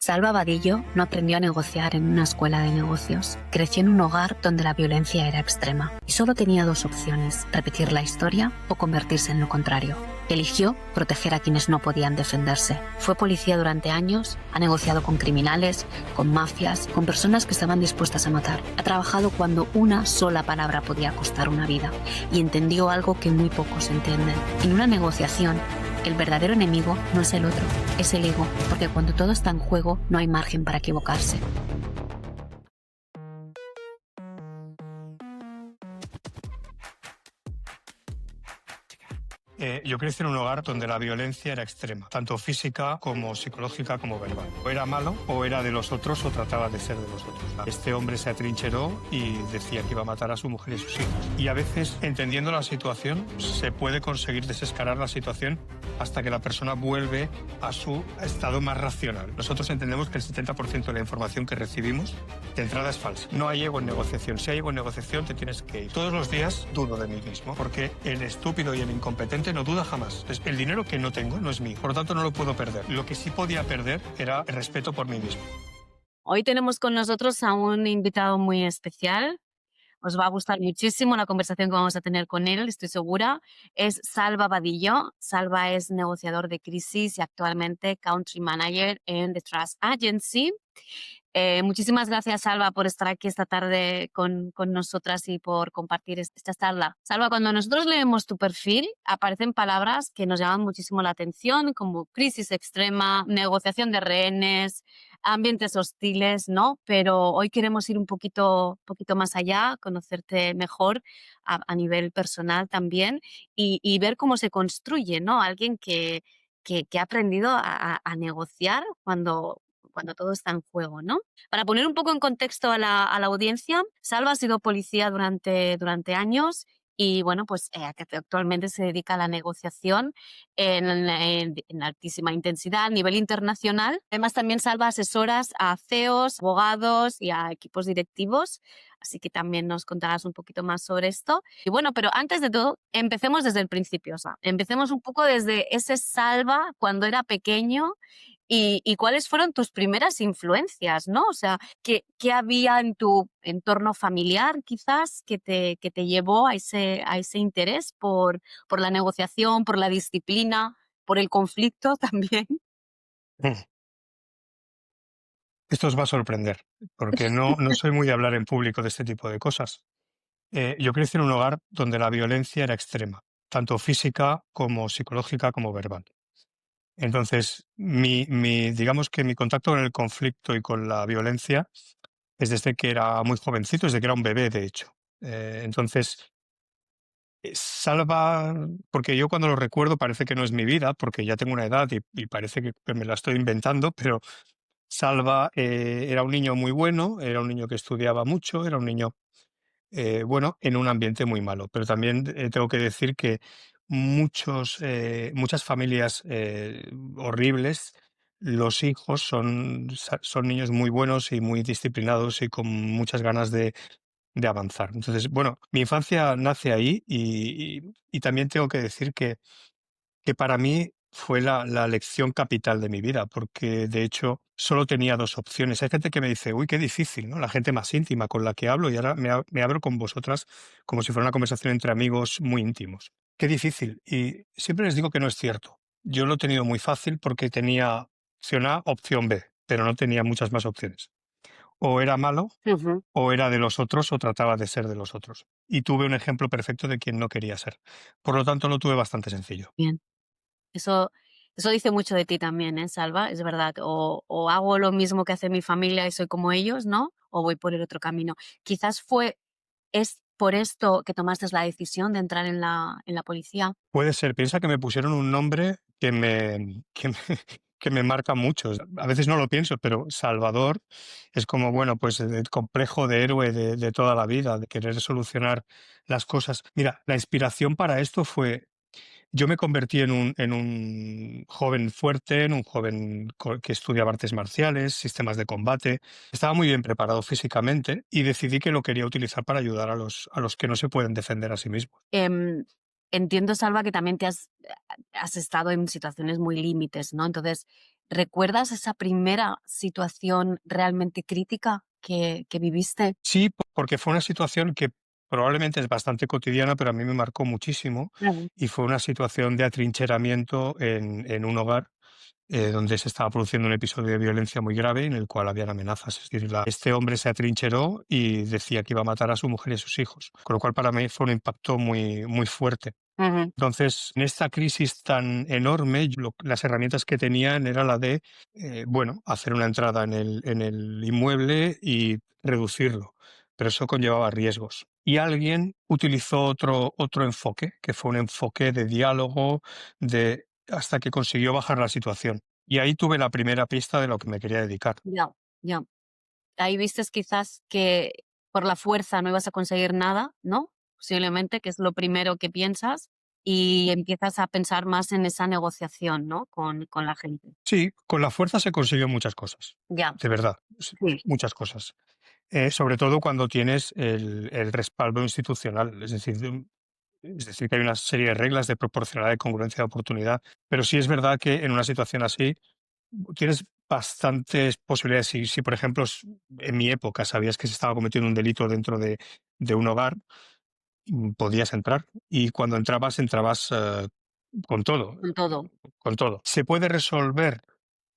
Salva Vadillo no aprendió a negociar en una escuela de negocios. Creció en un hogar donde la violencia era extrema y solo tenía dos opciones: repetir la historia o convertirse en lo contrario. Eligió proteger a quienes no podían defenderse. Fue policía durante años, ha negociado con criminales, con mafias, con personas que estaban dispuestas a matar. Ha trabajado cuando una sola palabra podía costar una vida y entendió algo que muy pocos entienden. En una negociación, el verdadero enemigo no es el otro, es el ego, porque cuando todo está en juego no hay margen para equivocarse. Yo crecí en un hogar donde la violencia era extrema, tanto física como psicológica como verbal. O era malo o era de los otros o trataba de ser de los otros. Este hombre se atrincheró y decía que iba a matar a su mujer y sus hijos. Y a veces, entendiendo la situación, se puede conseguir desescalar la situación hasta que la persona vuelve a su estado más racional. Nosotros entendemos que el 70% de la información que recibimos de entrada es falsa. No hay ego en negociación. Si hay ego en negociación, te tienes que ir. Todos los días dudo de mí mismo, porque el estúpido y el incompetente no duda jamás. Entonces, el dinero que no tengo no es mío, por lo tanto no lo puedo perder. Lo que sí podía perder era el respeto por mí mismo. Hoy tenemos con nosotros a un invitado muy especial. Os va a gustar muchísimo la conversación que vamos a tener con él, estoy segura. Es Salva Vadillo. Salva es negociador de crisis y actualmente Country Manager en The Trust Agency. Muchísimas gracias, Salva, por estar aquí esta tarde con nosotras y por compartir esta charla. Salva, cuando nosotros leemos tu perfil, aparecen palabras que nos llaman muchísimo la atención, como crisis extrema, negociación de rehenes, ambientes hostiles, ¿no? Pero hoy queremos ir un poquito más allá, conocerte mejor a nivel personal también y ver cómo se construye, ¿no? Alguien que ha aprendido a negociar cuando todo está en juego, ¿no? Para poner un poco en contexto a la audiencia, Salva ha sido policía durante años y, bueno, pues que actualmente se dedica a la negociación en altísima intensidad a nivel internacional. Además, también Salva asesoras a CEOs, abogados y a equipos directivos, así que también nos contarás un poquito más sobre esto. Y bueno, pero antes de todo, empecemos desde el principio, o sea, empecemos un poco desde ese Salva cuando era pequeño y cuáles fueron tus primeras influencias, ¿no? O sea, ¿qué había en tu entorno familiar quizás que te llevó a ese interés por la negociación, por la disciplina, por el conflicto también? Esto os va a sorprender, porque no soy muy de hablar en público de este tipo de cosas. Yo crecí en un hogar donde la violencia era extrema, tanto física como psicológica como verbal. Entonces, digamos que mi contacto con el conflicto y con la violencia es desde que era muy jovencito, desde que era un bebé, de hecho. Entonces, Salva, porque yo cuando lo recuerdo parece que no es mi vida, porque ya tengo una edad y parece que me la estoy inventando, pero Salva era un niño muy bueno, era un niño que estudiaba mucho, era un niño bueno, en un ambiente muy malo. Pero también tengo que decir que muchas familias horribles, los hijos son niños muy buenos y muy disciplinados y con muchas ganas de avanzar. Entonces, bueno, mi infancia nace ahí y también tengo que decir que para mí fue la lección capital de mi vida, porque de hecho solo tenía dos opciones. Hay gente que me dice, uy, qué difícil, ¿no? La gente más íntima con la que hablo y ahora me abro con vosotras como si fuera una conversación entre amigos muy íntimos. Qué difícil. Y siempre les digo que no es cierto. Yo lo he tenido muy fácil porque tenía opción A, opción B, pero no tenía muchas más opciones. O era malo Ujú. o era de los otros o trataba de ser de los otros. Y tuve un ejemplo perfecto de quien no quería ser. Por lo tanto, lo tuve bastante sencillo. Bien. Eso, eso dice mucho de ti también, ¿eh, Salva? Es verdad. O hago lo mismo que hace mi familia y soy como ellos, ¿no? O voy por el otro camino. Quizás es por esto que tomaste la decisión de entrar en la policía. Puede ser, piensa que me pusieron un nombre que me marca mucho. A veces no lo pienso, pero Salvador es como, bueno, pues el complejo de héroe de toda la vida, de querer solucionar las cosas. Mira, la inspiración para esto fue, yo me convertí en un joven fuerte, en un joven que estudiaba artes marciales, sistemas de combate. Estaba muy bien preparado físicamente y decidí que lo quería utilizar para ayudar a los que no se pueden defender a sí mismos. Em, Entiendo, Salva, que también has estado en situaciones muy límites, ¿no? Entonces, ¿Recuerdas esa primera situación realmente crítica que viviste? Sí, porque fue una situación que probablemente es bastante cotidiana, pero a mí me marcó muchísimo, Claro. y fue una situación de atrincheramiento en un hogar donde se estaba produciendo un episodio de violencia muy grave en el cual habían amenazas. Es decir, este hombre se atrincheró y decía que iba a matar a su mujer y a sus hijos, con lo cual para mí fue un impacto muy, muy fuerte. Ujú. Entonces, en esta crisis tan enorme, las herramientas que tenían era la de, bueno, hacer una entrada en el inmueble y reducirlo, pero eso conllevaba riesgos. Y alguien utilizó otro enfoque, que fue un enfoque de diálogo, hasta que consiguió bajar la situación. Y ahí tuve la primera pista de lo que me quería dedicar. Ya, ya. Ahí vistes quizás que por la fuerza no ibas a conseguir nada, ¿no? Posiblemente, que es lo primero que piensas, y empiezas a pensar más en esa negociación, ¿no? Con la gente. Sí, con la fuerza se consiguió muchas cosas, Ya, de verdad, sí, muchas cosas. Sobre todo cuando tienes el respaldo institucional, es decir, que hay una serie de reglas de proporcionalidad y congruencia de oportunidad, pero sí es verdad que en una situación así tienes bastantes posibilidades. Si, por ejemplo, en mi época sabías que se estaba cometiendo un delito dentro de un hogar, podías entrar, y cuando entrabas con todo, con todo. con todo. ¿Se puede resolver?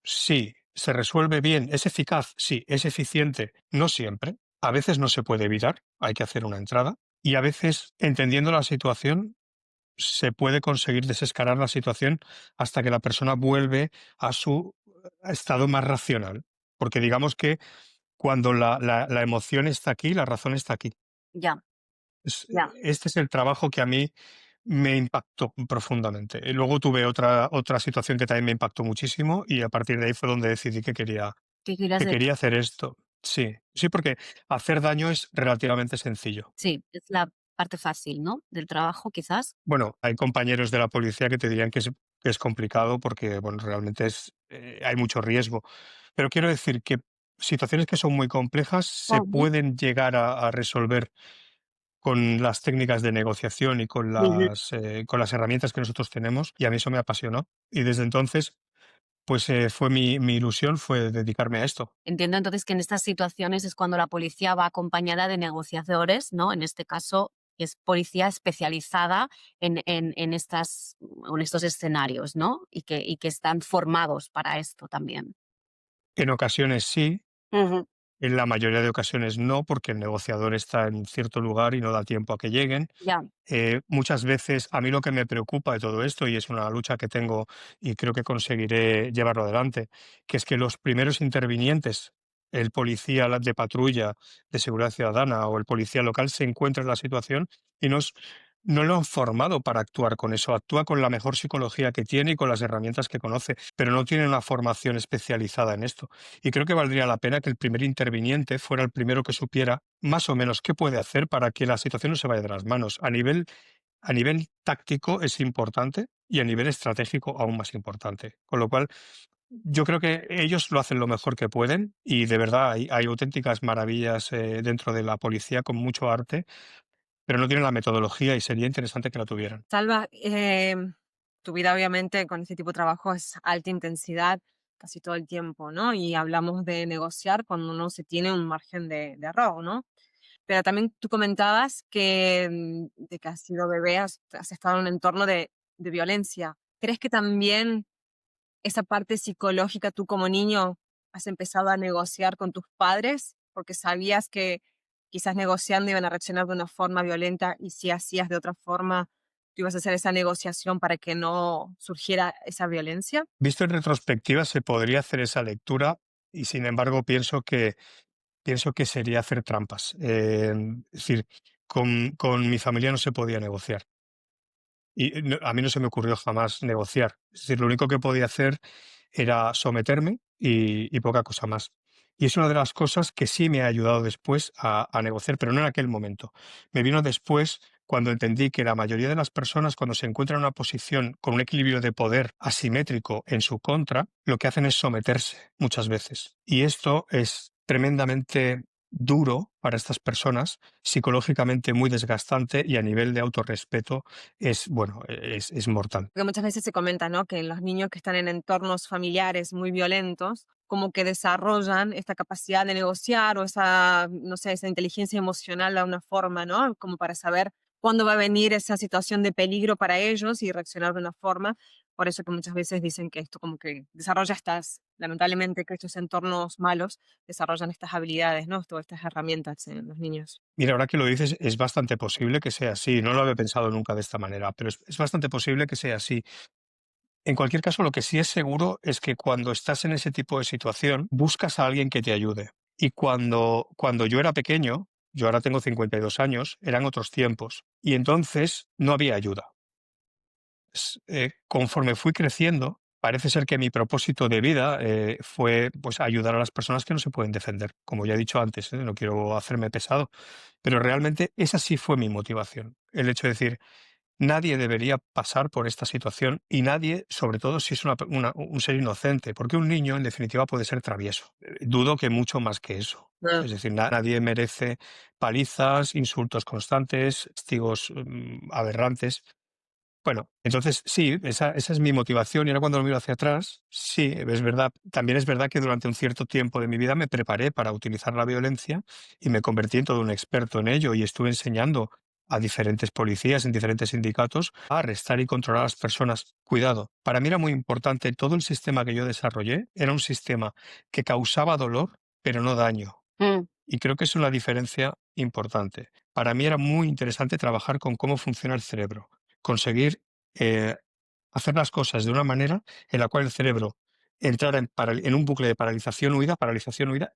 Sí. ¿Se resuelve bien? ¿Es eficaz? Sí. ¿Es eficiente? No siempre. A veces no se puede evitar, hay que hacer una entrada, y a veces, entendiendo la situación, se puede conseguir desescalar la situación hasta que la persona vuelve a su estado más racional. Porque digamos que cuando la emoción está aquí, la razón está aquí. Ya, ya. Este es el trabajo que a mí me impactó profundamente. Y luego tuve otra situación que también me impactó muchísimo, y a partir de ahí fue donde decidí que quería, ¿Qué quieras que de quería hacer esto. Sí, sí, porque hacer daño es relativamente sencillo. sí, es la parte fácil, ¿no? Del trabajo, quizás. Bueno, hay compañeros de la policía que te dirían que es complicado porque, bueno, realmente hay mucho riesgo. Pero quiero decir que situaciones que son muy complejas se Ujú, pueden llegar a resolver con las técnicas de negociación y con ujú. las herramientas que nosotros tenemos, y a mí eso me apasionó. Y desde entonces, pues fue mi ilusión fue dedicarme a esto. Entiendo entonces que en estas situaciones es cuando la policía va acompañada de negociadores, ¿no? En este caso, es policía especializada en estos escenarios, ¿no? Y que están formados para esto también. En ocasiones sí, Ujú. en la mayoría de ocasiones no, porque el negociador está en cierto lugar y no da tiempo a que lleguen. Ya, Muchas veces a mí lo que me preocupa de todo esto, y es una lucha que tengo y creo que conseguiré llevarlo adelante, que es que los primeros intervinientes, el policía de patrulla de seguridad ciudadana o el policía local, se encuentra en la situación y no lo han formado para actuar con eso. Actúa con la mejor psicología que tiene y con las herramientas que conoce, pero no tiene una formación especializada en esto. Y creo que valdría la pena que el primer interviniente fuera el primero que supiera más o menos qué puede hacer para que la situación no se vaya de las manos. A nivel táctico es importante, y a nivel estratégico aún más importante. Con lo cual, yo creo que ellos lo hacen lo mejor que pueden, y de verdad hay auténticas maravillas dentro de la policía con mucho arte, pero no tienen la metodología, y sería interesante que la tuvieran. Salva, tu vida obviamente con este tipo de trabajo es alta intensidad casi todo el tiempo, ¿no? Y hablamos de negociar cuando no se tiene un margen de error, ¿no? Pero también tú comentabas que de que has sido bebé, has estado en un entorno de violencia. ¿Crees que también esa parte psicológica tú como niño has empezado a negociar con tus padres? Porque sabías que quizás negociando iban a reaccionar de una forma violenta y si hacías de otra forma, tú ibas a hacer esa negociación para que no surgiera esa violencia. Visto en retrospectiva, se podría hacer esa lectura, y sin embargo pienso que sería hacer trampas. Es decir, con mi familia no se podía negociar. Y a mí no se me ocurrió jamás negociar. Es decir, lo único que podía hacer era someterme y poca cosa más. Y es una de las cosas que sí me ha ayudado después a negociar, pero no en aquel momento. Me vino después, cuando entendí que la mayoría de las personas, cuando se encuentran en una posición con un equilibrio de poder asimétrico en su contra, lo que hacen es someterse muchas veces. Y esto es tremendamente duro para estas personas, psicológicamente muy desgastante y a nivel de autorrespeto es, bueno, es mortal. Porque muchas veces se comenta, ¿no? Que los niños que están en entornos familiares muy violentos, como que desarrollan esta capacidad de negociar o esa, no sé, esa inteligencia emocional de alguna forma, ¿no? Como para saber cuándo va a venir esa situación de peligro para ellos y reaccionar de una forma. Por eso que muchas veces dicen que esto como que desarrolla estas, lamentablemente, que estos entornos malos desarrollan estas habilidades, ¿no? Todas estas herramientas en los niños. Mira, ahora que lo dices, es bastante posible que sea así. No lo había pensado nunca de esta manera, pero es bastante posible que sea así. En cualquier caso, lo que sí es seguro es que cuando estás en ese tipo de situación, buscas a alguien que te ayude. Y cuando yo era pequeño, yo ahora tengo 52 años, eran otros tiempos, y entonces no había ayuda. Conforme fui creciendo, parece ser que mi propósito de vida fue pues, ayudar a las personas que no se pueden defender. Como ya he dicho antes, no quiero hacerme pesado, pero realmente esa sí fue mi motivación. El hecho de decir, nadie debería pasar por esta situación y nadie, sobre todo si es un ser inocente, porque un niño en definitiva puede ser travieso. Dudo que mucho más que eso. Ah, Es decir, nadie merece palizas, insultos constantes, castigos aberrantes. Bueno, entonces sí, esa es mi motivación y ahora cuando lo miro hacia atrás, sí, es verdad. También es verdad que durante un cierto tiempo de mi vida me preparé para utilizar la violencia y me convertí en todo un experto en ello y estuve enseñando a diferentes policías en diferentes sindicatos a arrestar y controlar a las personas. Cuidado, para mí era muy importante, todo el sistema que yo desarrollé era un sistema que causaba dolor, pero no daño. Mm, Y creo que es una diferencia importante. Para mí era muy interesante trabajar con cómo funciona el cerebro, conseguir eh, hacer las cosas de una manera en la cual el cerebro entrara en un bucle de paralización, huida,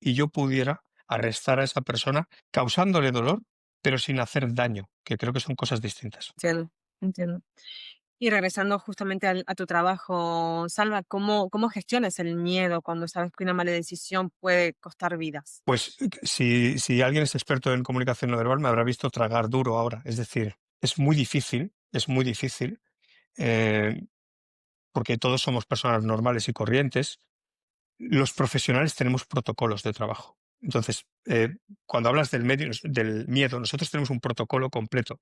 y yo pudiera arrestar a esa persona causándole dolor, pero sin hacer daño, que creo que son cosas distintas. entiendo, entiendo. Y regresando justamente a tu trabajo, Salva, ¿cómo gestionas el miedo cuando sabes que una mala decisión puede costar vidas? Pues si alguien es experto en comunicación no verbal, me habrá visto tragar duro ahora. Es decir, es muy difícil, eh, porque todos somos personas normales y corrientes. Los profesionales tenemos protocolos de trabajo. Entonces, cuando hablas del miedo, nosotros tenemos un protocolo completo.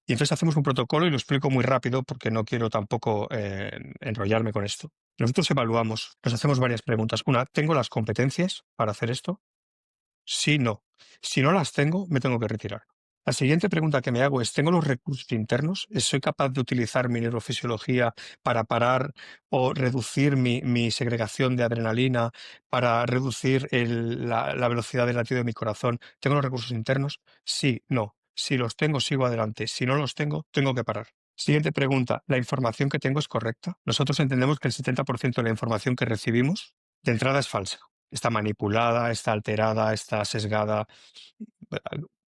Y entonces hacemos un protocolo y lo explico muy rápido porque no quiero tampoco enrollarme con esto. Nosotros evaluamos, nos hacemos varias preguntas. Una, ¿tengo las competencias para hacer esto? Sí, no. Si no las tengo, me tengo que retirar. La siguiente pregunta que me hago es, ¿tengo los recursos internos? ¿Soy capaz de utilizar mi neurofisiología para parar o reducir mi segregación de adrenalina, para reducir la velocidad del latido de mi corazón? ¿Tengo los recursos internos? Sí, no. Si los tengo, sigo adelante. Si no los tengo, tengo que parar. Siguiente pregunta, ¿la información que tengo es correcta? Nosotros entendemos que el 70% de la información que recibimos de entrada es falsa. Está manipulada, está alterada, está sesgada,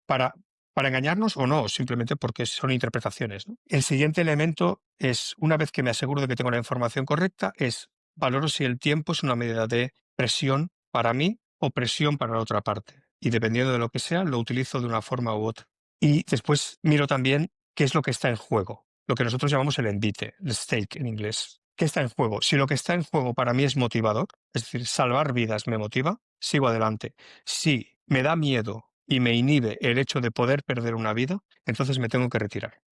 para, para engañarnos o no, simplemente porque son interpretaciones, ¿no? El siguiente elemento es, una vez que me aseguro de que tengo la información correcta, es valoro si el tiempo es una medida de presión para mí o presión para la otra parte. Y dependiendo de lo que sea, lo utilizo de una forma u otra. Y después miro también qué es lo que está en juego, lo que nosotros llamamos el envite, el stake en inglés. ¿Qué está en juego? Si lo que está en juego para mí es motivador, es decir, salvar vidas me motiva, sigo adelante. Si me da miedo y me inhibe el hecho de poder perder una vida, entonces me tengo que retirar.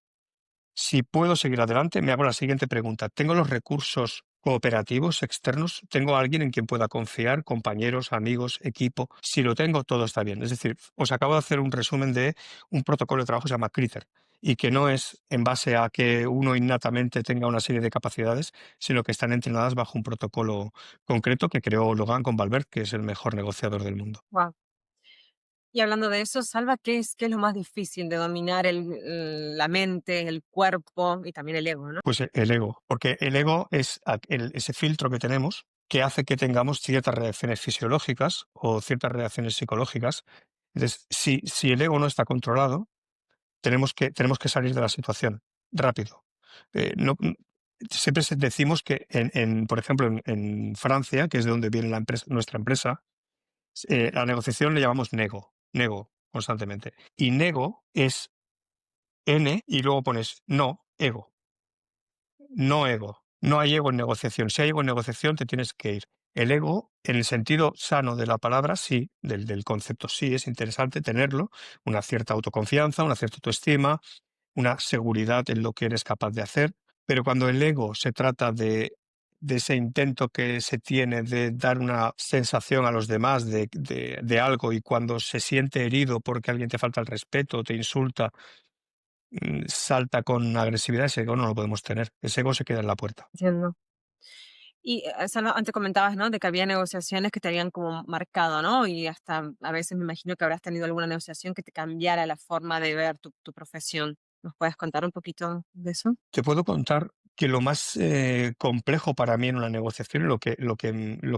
Si puedo seguir adelante, me hago la siguiente pregunta. ¿Tengo los recursos cooperativos externos? ¿Tengo a alguien en quien pueda confiar? ¿Compañeros, amigos, equipo? Si lo tengo, todo está bien. Es decir, os acabo de hacer un resumen de un protocolo de trabajo que se llama Critter y que no es en base a que uno innatamente tenga una serie de capacidades, sino que están entrenadas bajo un protocolo concreto que creó Logan con Valverde, que es el mejor negociador del mundo. Wow. Y hablando de eso, Salva, ¿qué es lo más difícil de dominar la mente, el cuerpo y también el ego, ¿no? Pues el ego, porque el ego es ese filtro que tenemos que hace que tengamos ciertas reacciones fisiológicas o ciertas reacciones psicológicas. Entonces, si el ego no está controlado, tenemos que salir de la situación rápido. Siempre decimos que, por ejemplo, en Francia, que es de donde viene nuestra empresa, la negociación le llamamos nego constantemente. Y nego es N y luego pones no, ego. No ego. No hay ego en negociación. Si hay ego en negociación, te tienes que ir. El ego, en el sentido sano de la palabra, sí, del concepto sí, es interesante tenerlo, una cierta autoconfianza, una cierta autoestima, una seguridad en lo que eres capaz de hacer, pero cuando el ego se trata de ese intento que se tiene de dar una sensación a los demás de algo, y cuando se siente herido porque alguien te falta el respeto, te insulta, salta con agresividad, ese ego no lo podemos tener, ese ego se queda en la puerta. Entiendo. Y Sandra, antes comentabas, ¿no? De que había negociaciones que te habían como marcado, ¿no? Y hasta a veces me imagino que habrás tenido alguna negociación que te cambiara la forma de ver tu profesión. ¿Nos puedes contar un poquito de eso? Te puedo contar que lo más complejo para mí en una negociación, y lo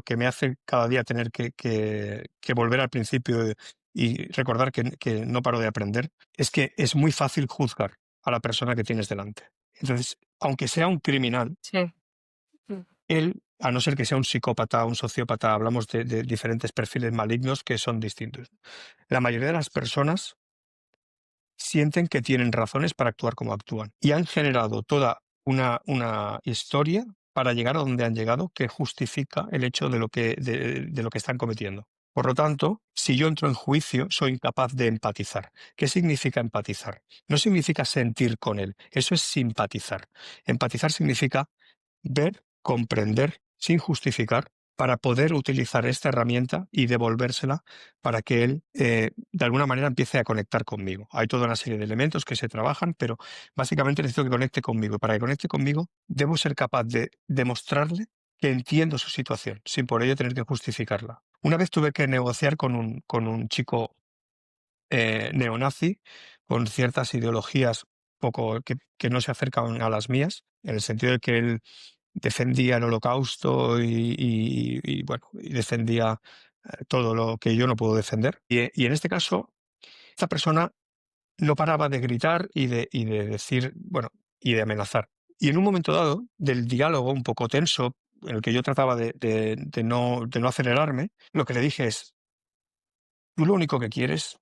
que me hace cada día tener que volver al principio y recordar que no paro de aprender, es que es muy fácil juzgar a la persona que tienes delante. Entonces, aunque sea un criminal, Sí. Mm. él, a no ser que sea un psicópata, un sociópata, hablamos de diferentes perfiles malignos que son distintos. La mayoría de las personas sienten que tienen razones para actuar como actúan y han generado toda una historia para llegar a donde han llegado que justifica el hecho de lo que están cometiendo. Por lo tanto, si yo entro en juicio, soy incapaz de empatizar. ¿Qué significa empatizar? No significa sentir con él, eso es simpatizar. Empatizar significa ver, comprender, sin justificar, para poder utilizar esta herramienta y devolvérsela para que él, de alguna manera, empiece a conectar conmigo. Hay toda una serie de elementos que se trabajan, pero básicamente necesito que conecte conmigo. Y para que conecte conmigo, debo ser capaz de demostrarle que entiendo su situación, sin por ello tener que justificarla. Una vez tuve que negociar con un chico neonazi, con ciertas ideologías poco que no se acercan a las mías, en el sentido de que él defendía el holocausto y, bueno, y defendía todo lo que yo no puedo defender. Y en este caso, esta persona no paraba de gritar y de decir, bueno, y de amenazar. Y en un momento dado, del diálogo un poco tenso, en el que yo trataba de no acelerarme, lo que le dije es, tú lo único que quieres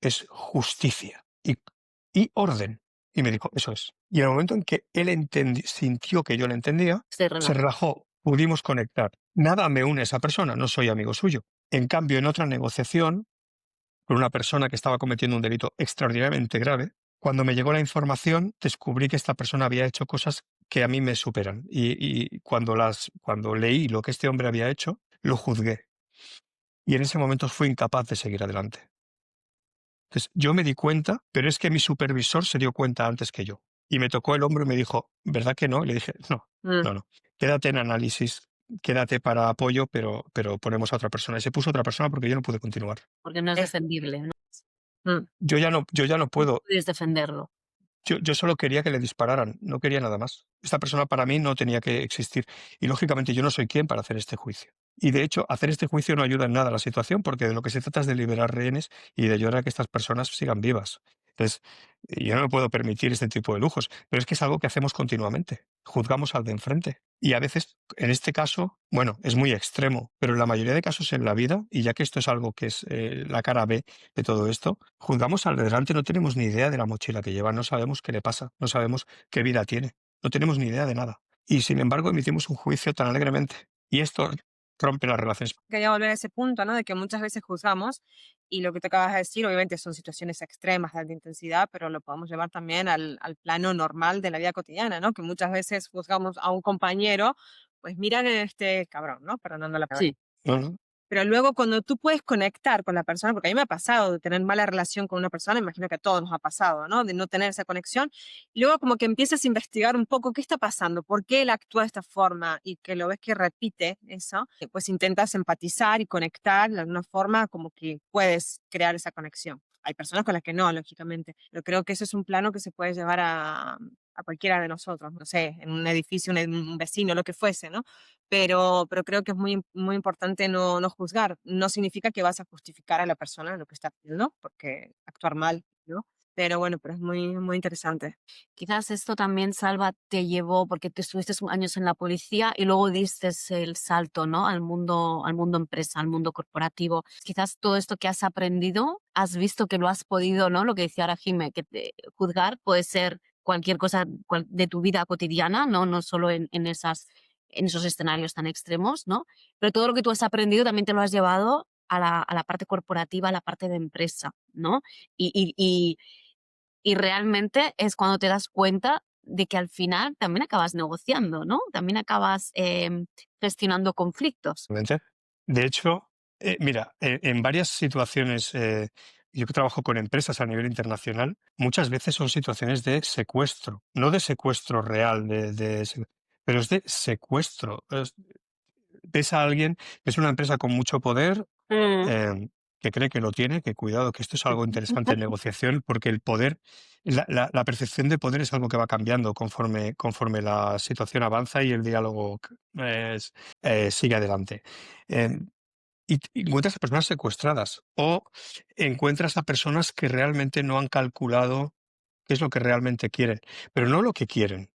es justicia y orden. Y me dijo, eso es. Y en el momento en que él sintió que yo le entendía, Se se relajó. relajó, pudimos conectar. Nada me une a esa persona, no soy amigo suyo. En cambio, en otra negociación, con una persona que estaba cometiendo un delito extraordinariamente grave, cuando me llegó la información, descubrí que esta persona había hecho cosas que a mí me superan. Y cuando leí lo que este hombre había hecho, lo juzgué. Y en ese momento fui incapaz de seguir adelante. Entonces, yo me di cuenta, pero es que mi supervisor se dio cuenta antes que yo. Y me tocó el hombro y me dijo, ¿verdad que no? Y le dije, no, Mm. no. Quédate en análisis, quédate para apoyo, pero ponemos a otra persona. Y se puso otra persona porque yo no pude continuar. Porque no es Es- defendible, ¿no? mm. Yo ya no No puedo. puedes defenderlo. Yo solo quería que le dispararan, no quería nada más. Esta persona para mí no tenía que existir. Y lógicamente yo no soy quien para hacer este juicio. Y de hecho, hacer este juicio no ayuda en nada a la situación, porque de lo que se trata es de liberar rehenes y de ayudar a que estas personas sigan vivas. Entonces, yo no me puedo permitir este tipo de lujos, pero es que es algo que hacemos continuamente. Juzgamos al de enfrente. Y a veces, en este caso, bueno, es muy extremo, pero en la mayoría de casos en la vida, y ya que esto es algo que es la cara B de todo esto, juzgamos al de delante, no tenemos ni idea de la mochila que lleva, no sabemos qué le pasa, no sabemos qué vida tiene, no tenemos ni idea de nada. Y sin embargo emitimos un juicio tan alegremente. Y esto rompe las relaciones. Quería volver a ese punto, ¿no? De que muchas veces juzgamos y lo que te acabas de decir, obviamente son situaciones extremas de alta intensidad, pero lo podemos llevar también al plano normal de la vida cotidiana, ¿no? Que muchas veces juzgamos a un compañero, pues miran a este cabrón, ¿no? Perdonando la palabra. Sí. No, no. Pero luego cuando tú puedes conectar con la persona, porque a mí me ha pasado de tener mala relación con una persona, imagino que a todos nos ha pasado, ¿no? De no tener esa conexión, y luego como que empiezas a investigar un poco qué está pasando, por qué él actúa de esta forma y que lo ves que repite eso, pues intentas empatizar y conectar de alguna forma como que puedes crear esa conexión. Hay personas con las que no, lógicamente, pero creo que eso es un plano que se puede llevar a cualquiera de nosotros, no sé, en un edificio, un vecino, lo que fuese, ¿no? Pero creo que es muy importante no juzgar. No significa que vas a justificar a la persona en lo que está haciendo, porque actuar mal, ¿no? Pero bueno, pero es muy interesante. Quizás esto también, Salva, te llevó, porque te estuviste años en la policía y luego diste el salto, ¿no? Al mundo empresa, al mundo corporativo. Quizás todo esto que has aprendido, has visto que lo has podido, ¿no? Lo que decía ahora Jimé, juzgar puede ser cualquier cosa de tu vida cotidiana, ¿no? No solo en esas en esos escenarios tan extremos, ¿no? Pero todo lo que tú has aprendido también te lo has llevado a la parte corporativa, a la parte de empresa, ¿no? Y, y- y- y realmente es cuando te das cuenta de que al final también acabas negociando, ¿no? También acabas gestionando conflictos. Realmente. De hecho, mira, en varias situaciones, yo que trabajo con empresas a nivel internacional, muchas veces son situaciones de secuestro, no de secuestro real, pero es de secuestro. Ves a alguien, ves una empresa con mucho poder, Mm. que cree que lo tiene, que cuidado, que esto es algo interesante en negociación, porque el poder, la percepción de poder es algo que va cambiando conforme la situación avanza y el diálogo sigue adelante. Eh, y encuentras a personas secuestradas o encuentras a personas que realmente no han calculado qué es lo que realmente quieren, pero no lo que quieren,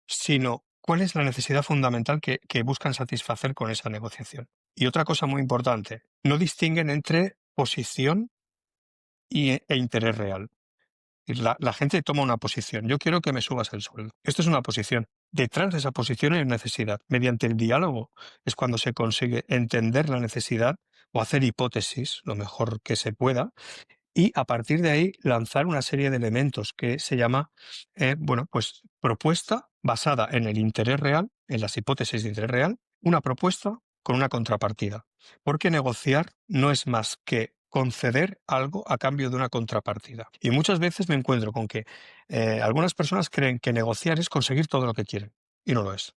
sino cuál es la necesidad fundamental que buscan satisfacer con esa negociación. Y otra cosa muy importante, no distinguen entre posición e interés real. La gente toma una posición. Yo quiero que me subas el sueldo. Esto es una posición. Detrás de esa posición hay necesidad. Mediante el diálogo es cuando se consigue entender la necesidad o hacer hipótesis lo mejor que se pueda y a partir de ahí lanzar una serie de elementos que se llama, bueno, pues propuesta basada en el interés real, en las hipótesis de interés real, una propuesta con una contrapartida. Porque negociar no es más que conceder algo a cambio de una contrapartida. Y muchas veces me encuentro con que algunas personas creen que negociar es conseguir todo lo que quieren, y no lo es.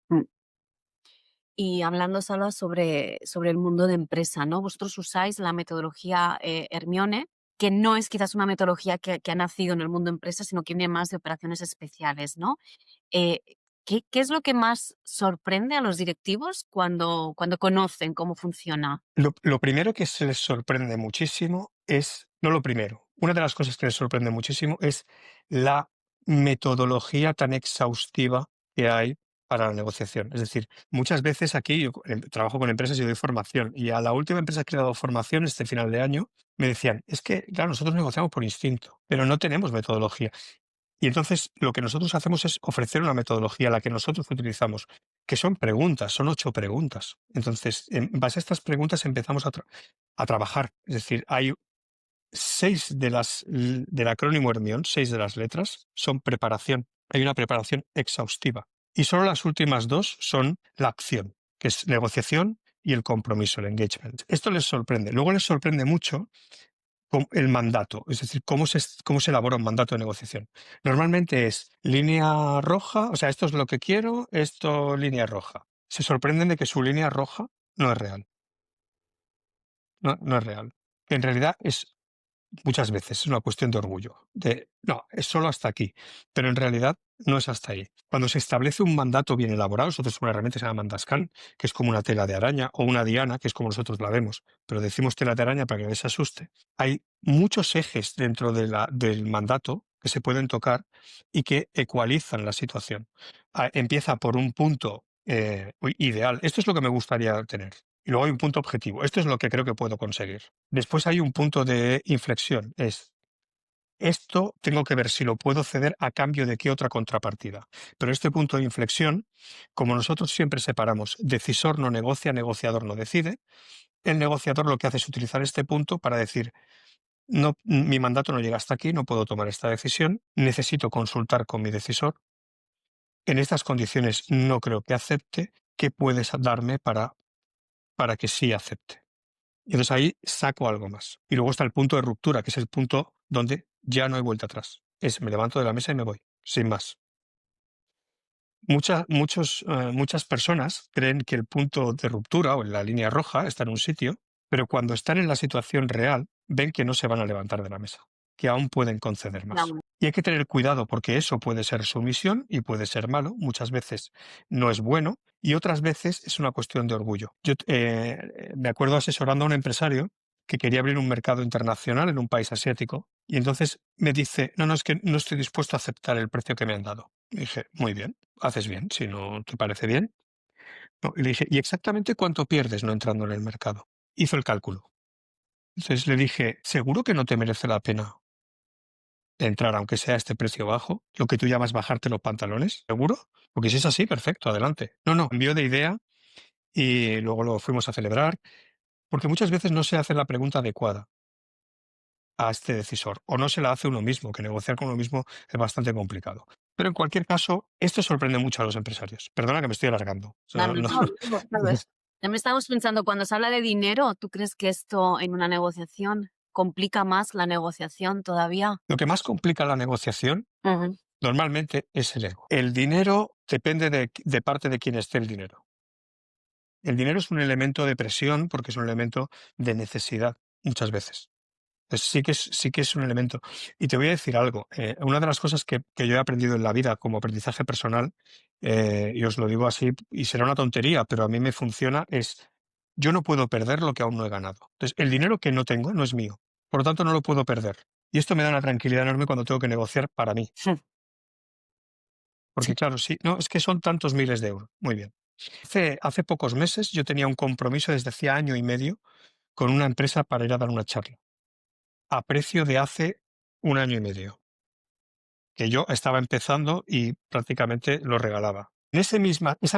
Y hablando solo sobre el mundo de empresa, ¿no? Vosotros usáis la metodología Hermione, que no es quizás una metodología que ha nacido en el mundo empresa, sino que viene más de operaciones especiales, ¿no? Eh, ¿qué es lo que más sorprende a los directivos cuando conocen cómo funciona? Lo primero que se les sorprende muchísimo es, no lo primero, una de las cosas que les sorprende muchísimo es la metodología tan exhaustiva que hay para la negociación. Es decir, muchas veces aquí yo trabajo con empresas y doy formación, y a la última empresa que he dado formación este final de año me decían, es que, claro, nosotros negociamos por instinto, pero no tenemos metodología. Y entonces lo que nosotros hacemos es ofrecer una metodología, la que nosotros utilizamos, que son preguntas, son 8 preguntas. Entonces, en base a estas preguntas empezamos a trabajar. Es decir, hay 6 del acrónimo Hermión, 6 de las letras, son preparación. Hay una preparación exhaustiva. Y solo las últimas 2 son la acción, que es negociación y el compromiso, el engagement. Esto les sorprende. Luego les sorprende mucho el mandato, es decir, cómo se elabora un mandato de negociación. Normalmente es línea roja, o sea, esto es lo que quiero, esto línea roja. Se sorprenden de que su línea roja no es real, no es real. Que en realidad es muchas veces es una cuestión de orgullo, no, es solo hasta aquí, pero en realidad no es hasta ahí. Cuando se establece un mandato bien elaborado, nosotros una herramienta que se llama Mandascan, que es como una tela de araña, o una diana, que es como nosotros la vemos, pero decimos tela de araña para que no se asuste. Hay muchos ejes dentro del mandato que se pueden tocar y que ecualizan la situación. Empieza por un punto ideal. Esto es lo que me gustaría tener. Y luego hay un punto objetivo. Esto es lo que creo que puedo conseguir. Después hay un punto de inflexión. Esto tengo que ver si lo puedo ceder a cambio de qué otra contrapartida. Pero este punto de inflexión, como nosotros siempre separamos, decisor no negocia, negociador no decide, el negociador lo que hace es utilizar este punto para decir, no, mi mandato no llega hasta aquí, no puedo tomar esta decisión, necesito consultar con mi decisor. En estas condiciones no creo que acepte. ¿Qué puedes darme para que sí acepte? Y entonces ahí saco algo más. Y luego está el punto de ruptura, que es el punto donde ya no hay vuelta atrás. Me levanto de la mesa y me voy, sin más. Muchas personas creen que el punto de ruptura o la línea roja está en un sitio, pero cuando están en la situación real, ven que no se van a levantar de la mesa, que aún pueden conceder más. Claro. Y hay que tener cuidado porque eso puede ser sumisión y puede ser malo. Muchas veces no es bueno y otras veces es una cuestión de orgullo. Yo me acuerdo asesorando a un empresario que quería abrir un mercado internacional en un país asiático y entonces me dice, no, es que no estoy dispuesto a aceptar el precio que me han dado. Y dije, muy bien, haces bien, si no te parece bien. No, y le dije, ¿y exactamente cuánto pierdes no entrando en el mercado? Hizo el cálculo. Entonces le dije, ¿seguro que no te merece la pena entrar, aunque sea a este precio bajo, lo que tú llamas bajarte los pantalones, ¿seguro? Porque si es así, perfecto, adelante. No, no, cambió de idea y luego lo fuimos a celebrar, porque muchas veces no se hace la pregunta adecuada a este decisor, o no se la hace uno mismo, que negociar con uno mismo es bastante complicado. Pero en cualquier caso, esto sorprende mucho a los empresarios. Perdona que me estoy alargando. O sea, No, no, no, sabes. También estamos pensando, cuando se habla de dinero, ¿tú crees que esto en una negociación complica más la negociación todavía? Lo que más complica la negociación Ujú. normalmente es el ego. El dinero depende de parte de quién esté el dinero. El dinero es un elemento de presión porque es un elemento de necesidad muchas veces. Pues sí que es un elemento. Y te voy a decir algo. Una de las cosas que yo he aprendido en la vida como aprendizaje personal, y os lo digo así, y será una tontería, pero a mí me funciona, es yo no puedo perder lo que aún no he ganado. Entonces, el dinero que no tengo no es mío. Por lo tanto, no lo puedo perder. Y esto me da una tranquilidad enorme cuando tengo que negociar para mí. Porque Sí. claro, sí, no, es que son tantos miles de euros. Muy bien. Hace pocos meses yo tenía un compromiso desde hacía año y medio con una empresa para ir a dar una charla, a precio de hace un año y medio, que yo estaba empezando y prácticamente lo regalaba. Esa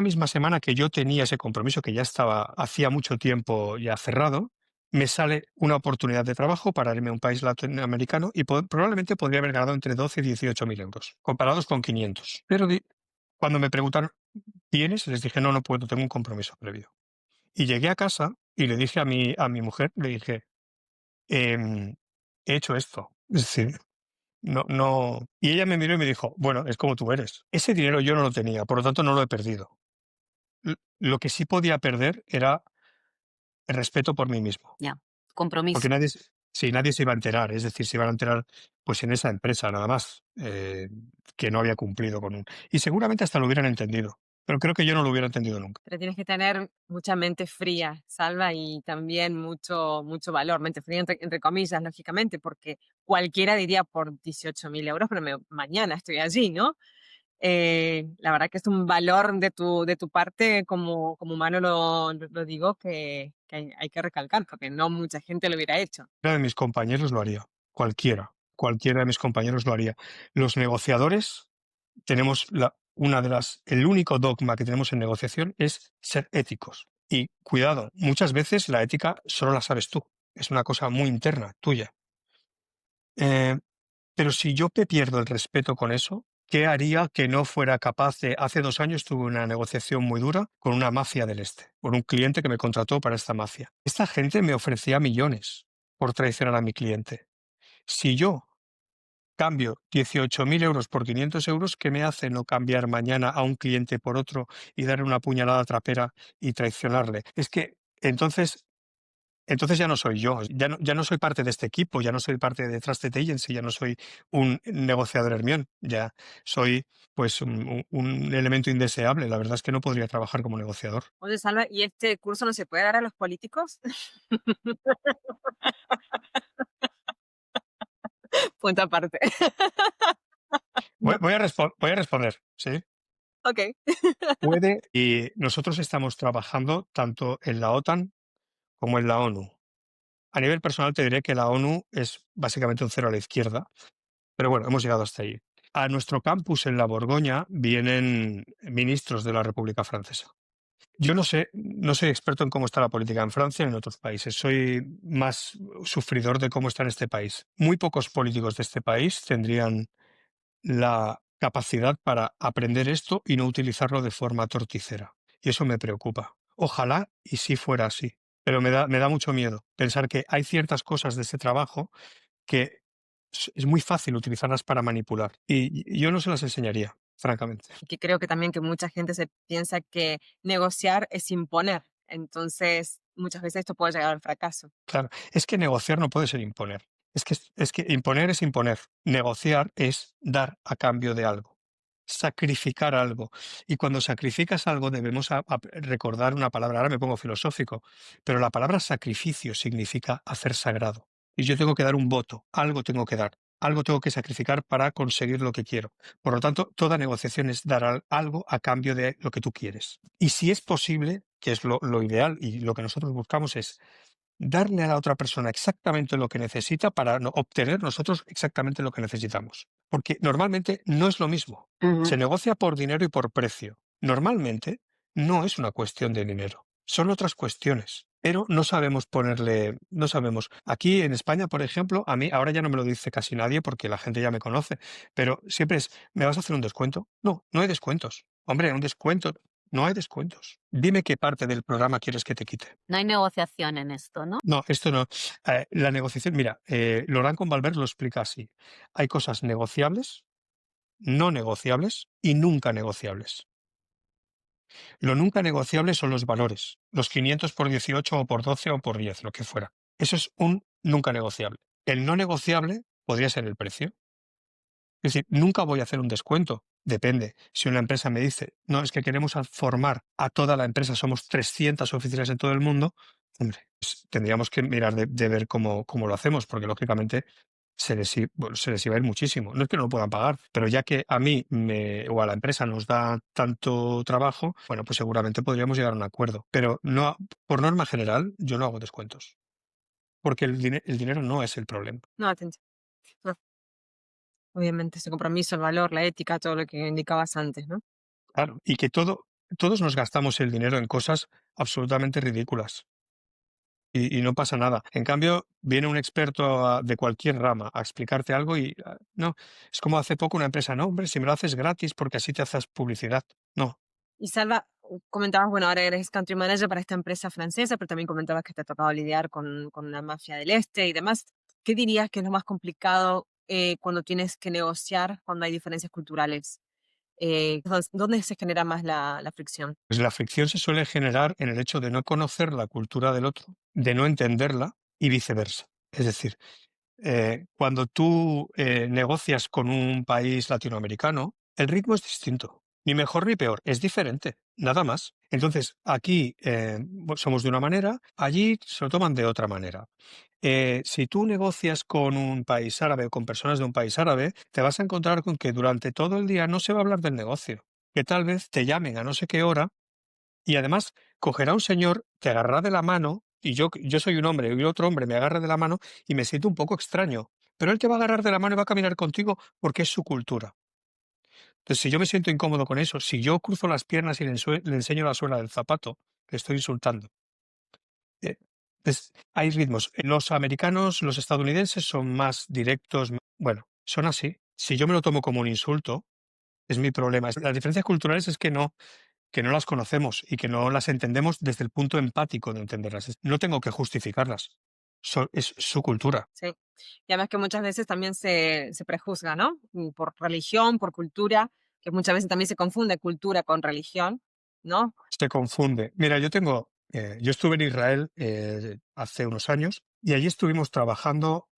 misma semana que yo tenía ese compromiso, que ya estaba hacía mucho tiempo ya cerrado, me sale una oportunidad de trabajo para irme a un país latinoamericano y probablemente podría haber ganado entre 12 y 18 mil euros, comparados con 500. Pero cuando me preguntaron, ¿tienes? Les dije, no, no puedo, tengo un compromiso previo. Y llegué a casa y le dije a mi mujer, le dije, "Em, he hecho esto. Es decir, no, no. Y ella me miró y me dijo, bueno, es como tú eres. Ese dinero yo no lo tenía, por lo tanto no lo he perdido. Lo que sí podía perder era el respeto por mí mismo. Ya, Porque compromiso. nadie se iba a enterar. Es decir, se iban a enterar pues en esa empresa nada más, que no había cumplido con un. Y seguramente hasta lo hubieran entendido. Pero creo que yo no lo hubiera entendido nunca. Pero tienes que tener mucha mente fría, Salva, y también mucho valor. Mente fría entre comillas, lógicamente, porque cualquiera diría por 18.000 euros, pero mañana estoy allí, ¿no? La verdad que es un valor de tu parte, como humano lo digo, que hay que recalcar, porque no mucha gente lo hubiera hecho. Cualquiera de mis compañeros lo haría. Cualquiera de mis compañeros lo haría. Los negociadores tenemos el único dogma que tenemos en negociación es ser éticos. Y cuidado, muchas veces la ética solo la sabes tú. Es una cosa muy interna, tuya. Eh, pero si yo te pierdo el respeto con eso, ¿qué haría que no fuera capaz de? Hace 2 años tuve una negociación muy dura con una mafia del este, por un cliente que me contrató para esta mafia. Esta gente me ofrecía millones por traicionar a mi cliente. Si yo cambio 18.000 euros por 500 euros, ¿qué me hace no cambiar mañana a un cliente por otro y darle una puñalada trapera y traicionarle? Es que entonces ya no soy yo, ya no soy parte de este equipo, ya no soy parte de Trusted Agency, ya no soy un negociador Hermión, ya soy pues un elemento indeseable. La verdad es que no podría trabajar como negociador. Oye, Salva, ¿y este curso no se puede dar a los políticos? Punto aparte. Voy, No. voy a responder, ¿sí? Ok. Puede, y nosotros estamos trabajando tanto en la OTAN como en la ONU. A nivel personal te diré que la ONU es básicamente un cero a la izquierda, pero bueno, hemos llegado hasta ahí. A nuestro campus en la Borgoña vienen ministros de la República Francesa. Yo no soy experto en cómo está la política en Francia ni en otros países. Soy más sufridor de cómo está en este país. Muy pocos políticos de este país tendrían la capacidad para aprender esto y no utilizarlo de forma torticera. Y eso me preocupa. Ojalá y sí fuera así. Pero me da mucho miedo pensar que hay ciertas cosas de ese trabajo que es muy fácil utilizarlas para manipular. Y yo no se las enseñaría, francamente. Y que creo que también que mucha gente se piensa que negociar es imponer. Entonces, muchas veces esto puede llegar al fracaso. Claro, es que negociar no puede ser imponer. Es que imponer es imponer. Negociar es dar a cambio de algo, sacrificar algo. Y cuando sacrificas algo debemos recordar una palabra. Ahora me pongo filosófico, pero la palabra sacrificio significa hacer sagrado. Y yo tengo que dar un voto, algo tengo que dar, algo tengo que sacrificar para conseguir lo que quiero. Por lo tanto, toda negociación es dar algo a cambio de lo que tú quieres. Y si es posible, que es lo ideal y lo que nosotros buscamos es darle a la otra persona exactamente lo que necesita para obtener nosotros exactamente lo que necesitamos. Porque normalmente no es lo mismo. Se negocia por dinero y por precio. Normalmente no es una cuestión de dinero, son otras cuestiones. Pero no sabemos ponerle, no sabemos. Aquí en España, por ejemplo, a mí ahora ya no me lo dice casi nadie porque la gente ya me conoce, pero siempre es, ¿me vas a hacer un descuento? No, no hay descuentos. Hombre, un descuento, no hay descuentos. Dime qué parte del programa quieres que te quite. No hay negociación en esto, ¿no? No, esto no. La negociación, mira, Laurent Convalver lo explica así. Hay cosas negociables, no negociables y nunca negociables. Lo nunca negociable son los valores, los 500 por 18 o por 12 o por 10, lo que fuera. Eso es un nunca negociable. El no negociable podría ser el precio. Es decir, nunca voy a hacer un descuento. Depende. Si una empresa me dice, no, es que queremos formar a toda la empresa, somos 300 oficinas en todo el mundo, hombre, pues tendríamos que mirar de ver cómo lo hacemos, porque lógicamente bueno, se les iba a ir muchísimo. No es que no lo puedan pagar, pero ya que a mí o a la empresa nos da tanto trabajo, bueno, pues seguramente podríamos llegar a un acuerdo. Pero no, por norma general, yo no hago descuentos, porque el dinero no es el problema. No, atención. No, obviamente ese compromiso, el valor, la ética, todo lo que indicabas antes, ¿no? Claro, y que todos nos gastamos el dinero en cosas absolutamente ridículas y no pasa nada. En cambio, viene un experto de cualquier rama a explicarte algo y no, es como hace poco una empresa, no, hombre, si me lo haces gratis porque así te haces publicidad. No, Y Salva, comentabas, bueno, ahora eres country manager para esta empresa francesa, pero también comentabas que te ha tocado lidiar con la mafia del este y demás. ¿Qué dirías que es lo más complicado cuando tienes que negociar, cuando hay diferencias culturales? ¿Dónde se genera más la fricción? pues la fricción se suele generar en el hecho de no conocer la cultura del otro, de no entenderla y viceversa. Es decir, cuando tú negocias con un país latinoamericano, el ritmo es distinto. Ni mejor ni peor, es diferente, nada más. Entonces, aquí somos de una manera, allí se lo toman de otra manera. Si tú negocias con un país árabe o con personas de un país árabe, te vas a encontrar con que durante todo el día no se va a hablar del negocio, que tal vez te llamen a no sé qué hora y además cogerá un señor, te agarrará de la mano, y yo soy un hombre y otro hombre me agarra de la mano y me siento un poco extraño. Pero él te va a agarrar de la mano y va a caminar contigo porque es su cultura. Entonces, si yo me siento incómodo con eso, si yo cruzo las piernas y le enseño la suela del zapato, le estoy insultando. Eh, hay ritmos. Los americanos, los estadounidenses son más directos. Bueno, son así. Si yo me lo tomo como un insulto, es mi problema. Las diferencias culturales es que no las conocemos y que no las entendemos desde el punto empático de entenderlas. No tengo que justificarlas. Es su cultura. Sí. Y además que muchas veces también se prejuzga, ¿no? Por religión, por cultura, que muchas veces también se confunde cultura con religión, ¿no? Se confunde. Mira, yo estuve en Israel hace unos años y allí estuvimos trabajando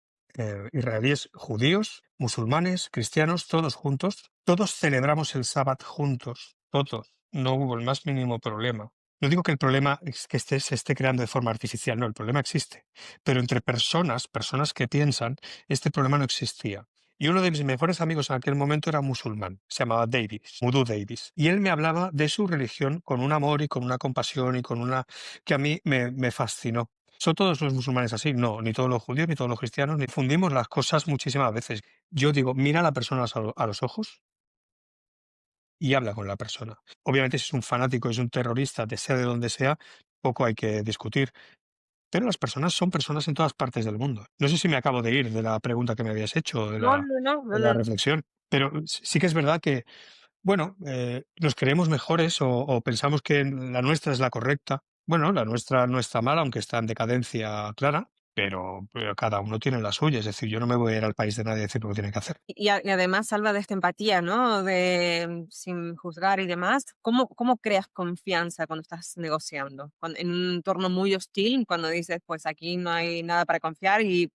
israelíes judíos, musulmanes, cristianos, todos juntos. Todos celebramos el sábado juntos, todos. No hubo el más mínimo problema. No digo que el problema es que se esté creando de forma artificial, no, el problema existe. Pero entre personas que piensan, este problema no existía. Y uno de mis mejores amigos en aquel momento era musulmán, se llamaba Davis, Mudu Davis. Y él me hablaba de su religión con un amor y con una compasión y con una que a mí me fascinó. ¿Son todos los musulmanes así? No, ni todos los judíos, ni todos los cristianos, ni fundimos las cosas muchísimas veces. Yo digo, mira a la persona a los ojos y habla con la persona. Obviamente, si es un fanático, es un terrorista, de sea de donde sea, poco hay que discutir. Pero las personas son personas en todas partes del mundo. No sé si me acabo de ir de la pregunta que me habías hecho, No, no, no, no, de la no. reflexión, pero sí que es verdad que, bueno, nos creemos mejores o pensamos que la nuestra es la correcta. Bueno, la nuestra no está mal, aunque está en decadencia clara, pero cada uno tiene la suya. Es decir, yo no me voy a ir al país de nadie a decir lo que tiene que hacer. Y además, Salva, de esta empatía, ¿no? De sin juzgar y demás, ¿cómo creas confianza cuando estás negociando? En un entorno muy hostil, cuando dices, pues aquí no hay nada para confiar y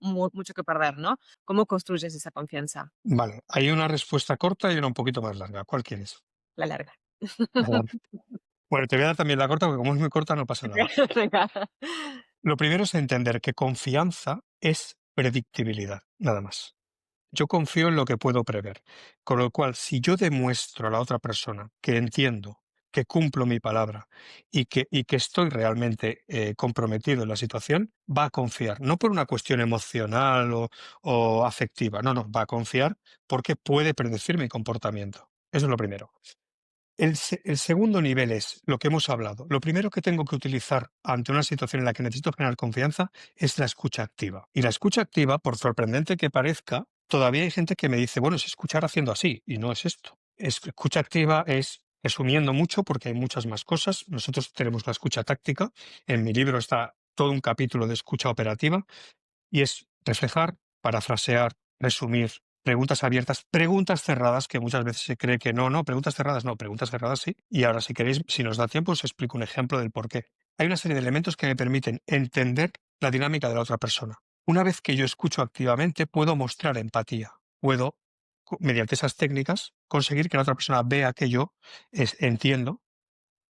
mucho que perder, ¿no? ¿Cómo construyes esa confianza? Vale, hay una respuesta corta y una un poquito más larga. ¿Cuál quieres? La larga. La larga. Bueno, te voy a dar también la corta porque como es muy corta no pasa nada. Venga. Lo primero es entender que confianza es predictibilidad, nada más. Yo confío en lo que puedo prever. Con lo cual, si yo demuestro a la otra persona que entiendo que cumplo mi palabra y que estoy realmente comprometido en la situación, va a confiar, no por una cuestión emocional o afectiva, no, va a confiar porque puede predecir mi comportamiento. Eso es lo primero. El segundo nivel es lo que hemos hablado. Lo primero que tengo que utilizar ante una situación en la que necesito generar confianza es la escucha activa. Y la escucha activa, por sorprendente que parezca, todavía hay gente que me dice, bueno, es escuchar haciendo así, y no es esto. Escucha activa es resumiendo mucho porque hay muchas más cosas. Nosotros tenemos la escucha táctica. En mi libro está todo un capítulo de escucha operativa y es reflejar, parafrasear, resumir, preguntas abiertas, preguntas cerradas, que muchas veces se cree que no, preguntas cerradas no, preguntas cerradas sí. Y ahora, si queréis, si nos da tiempo, os explico un ejemplo del por qué. Hay una serie de elementos que me permiten entender la dinámica de la otra persona. Una vez que yo escucho activamente, puedo mostrar empatía. Puedo, mediante esas técnicas, conseguir que la otra persona vea que yo entiendo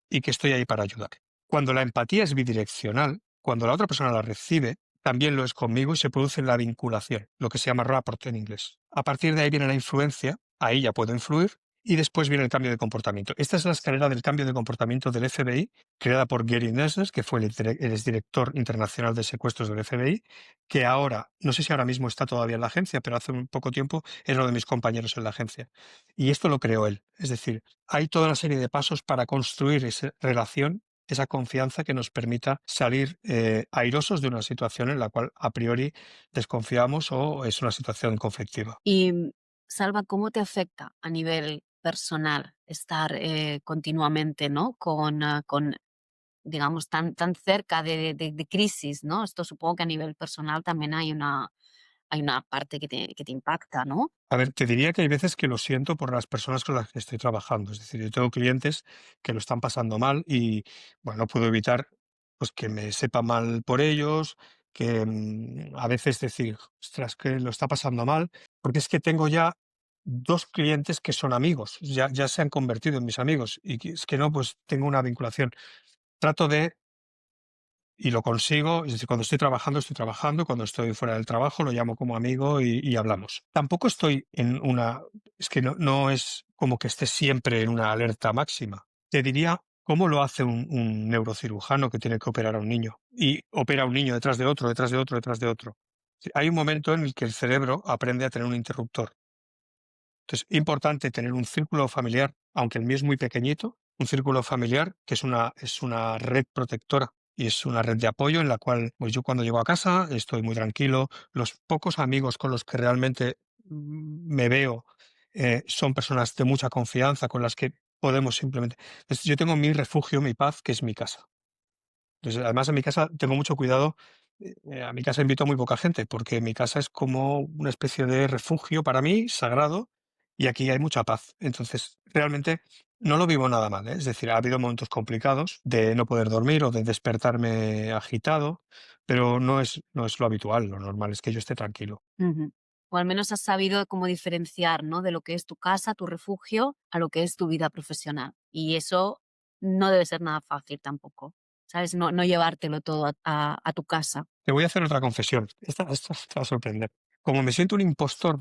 y que estoy ahí para ayudar. Cuando la empatía es bidireccional, cuando la otra persona la recibe, también lo es conmigo y se produce la vinculación, lo que se llama rapport en inglés. A partir de ahí viene la influencia, ahí ya puedo influir, y después viene el cambio de comportamiento. Esta es la escalera del cambio de comportamiento del FBI, creada por Gary Nesler, que fue el exdirector internacional de secuestros del FBI, que ahora, no sé si ahora mismo está todavía en la agencia, pero hace un poco tiempo era uno de mis compañeros en la agencia. Y esto lo creó él. Es decir, hay toda una serie de pasos para construir esa relación, esa confianza que nos permita salir airosos de una situación en la cual a priori desconfiamos o es una situación conflictiva. Y Salva, ¿cómo te afecta a nivel personal estar continuamente, ¿no? Con digamos, tan cerca de crisis, ¿no? Esto supongo que a nivel personal también hay una parte que te impacta, ¿no? A ver, te diría que hay veces que lo siento por las personas con las que estoy trabajando. Es decir, yo tengo clientes que lo están pasando mal y, bueno, no puedo evitar pues que me sepa mal por ellos, que a veces decir, ostras, que lo está pasando mal, porque es que tengo ya dos clientes que son amigos, ya se han convertido en mis amigos y es que no, pues tengo una vinculación. Trato de y lo consigo, es decir, cuando estoy trabajando, cuando estoy fuera del trabajo, lo llamo como amigo y hablamos. Tampoco estoy en una, es que no es como que esté siempre en una alerta máxima. Te diría cómo lo hace un neurocirujano que tiene que operar a un niño y opera a un niño detrás de otro, detrás de otro, detrás de otro. Sí, hay un momento en el que el cerebro aprende a tener un interruptor. Entonces, es importante tener un círculo familiar, aunque el mío es muy pequeñito, un círculo familiar que es una red protectora y es una red de apoyo en la cual, pues yo cuando llego a casa estoy muy tranquilo. Los pocos amigos con los que realmente me veo son personas de mucha confianza con las que podemos simplemente. Entonces, yo tengo mi refugio, mi paz, que es mi casa. Entonces, además en mi casa tengo mucho cuidado. A mi casa invito a muy poca gente, porque mi casa es como una especie de refugio para mí, sagrado, y aquí hay mucha paz. Entonces, realmente no lo vivo nada mal, ¿eh? Es decir, ha habido momentos complicados de no poder dormir o de despertarme agitado, pero no es lo habitual. Lo normal es que yo esté tranquilo. Ujú. O al menos has sabido cómo diferenciar, ¿no? De lo que es tu casa, tu refugio, a lo que es tu vida profesional. Y eso no debe ser nada fácil tampoco, ¿sabes? No llevártelo todo a tu casa. Te voy a hacer otra confesión. Esta te va a sorprender. Como me siento un impostor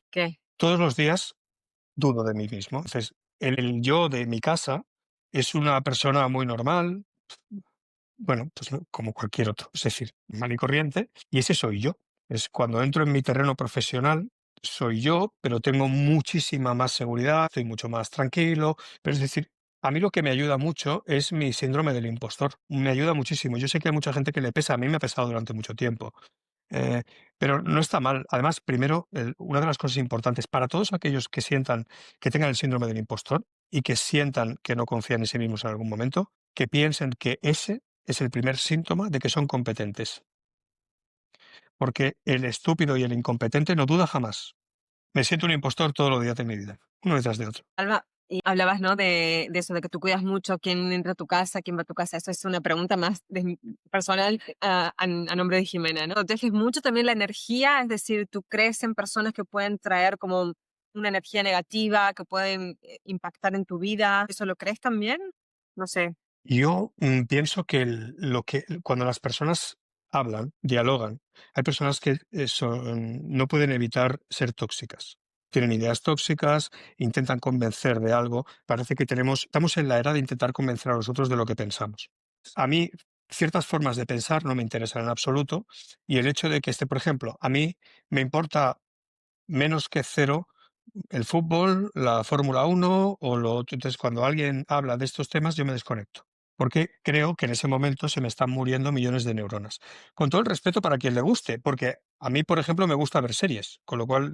¿Qué? todos los días dudo de mí mismo. Entonces, el yo de mi casa es una persona muy normal, bueno, pues como cualquier otro, es decir, normal y corriente, y ese soy yo. Es cuando entro en mi terreno profesional, soy yo, pero tengo muchísima más seguridad, estoy mucho más tranquilo, pero es decir, a mí lo que me ayuda mucho es mi síndrome del impostor. Me ayuda muchísimo. Yo sé que hay mucha gente que le pesa, a mí me ha pesado durante mucho tiempo. Eh, pero no está mal. Además, primero, una de las cosas importantes para todos aquellos que sientan que tengan el síndrome del impostor y que sientan que no confían en sí mismos en algún momento, que piensen que ese es el primer síntoma de que son competentes. Porque el estúpido y el incompetente no duda jamás. Me siento un impostor todos los días de mi vida, uno detrás de otro. Alba, y hablabas, ¿no? De eso, de que tú cuidas mucho quién entra a tu casa, quién va a tu casa. Eso es una pregunta más personal a nombre de Jimena, ¿no? ¿Proteges mucho también la energía? Es decir, ¿tú crees en personas que pueden traer como una energía negativa, que pueden impactar en tu vida? ¿Eso lo crees también? No sé. Yo pienso que cuando las personas hablan, dialogan, hay personas que no pueden evitar ser tóxicas. tienen ideas tóxicas, intentan convencer de algo. Parece que estamos en la era de intentar convencer a los otros de lo que pensamos. A mí, ciertas formas de pensar no me interesan en absoluto, y el hecho de que por ejemplo, a mí me importa menos que cero el fútbol, la Fórmula 1 o lo otro. Entonces, cuando alguien habla de estos temas, yo me desconecto, porque creo que en ese momento se me están muriendo millones de neuronas. Con todo el respeto para quien le guste, porque a mí, por ejemplo, me gusta ver series, con lo cual,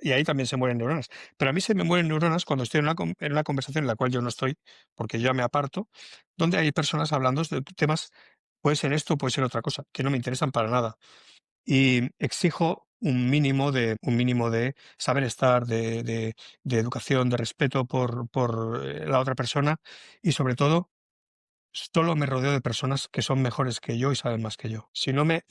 y ahí también se mueren neuronas. Pero a mí se me mueren neuronas cuando estoy en una conversación en la cual yo no estoy, porque yo ya me aparto, donde hay personas hablando de temas, puede ser esto, puede ser otra cosa, que no me interesan para nada. Y exijo un mínimo de saber estar, de educación, de respeto por la otra persona, y sobre todo, solo me rodeo de personas que son mejores que yo y saben más que yo. Si no me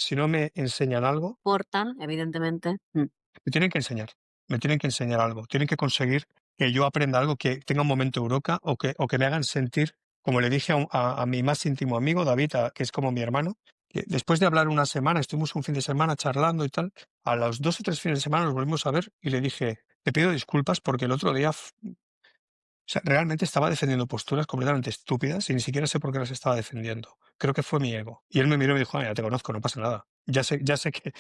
enseñan algo, Portan, evidentemente. me tienen que enseñar. Me tienen que enseñar algo. Tienen que conseguir que yo aprenda algo, que tenga un momento eureka, o que me hagan sentir, como le dije a mi más íntimo amigo, David, que es como mi hermano, que después de hablar una semana, estuvimos un fin de semana charlando y tal, a los 2 o 3 fines de semana nos volvimos a ver y le dije, te pido disculpas porque el otro día, o sea, realmente estaba defendiendo posturas completamente estúpidas y ni siquiera sé por qué las estaba defendiendo. Creo que fue mi ego. Y él me miró y me dijo, ya te conozco, no pasa nada. Ya sé que,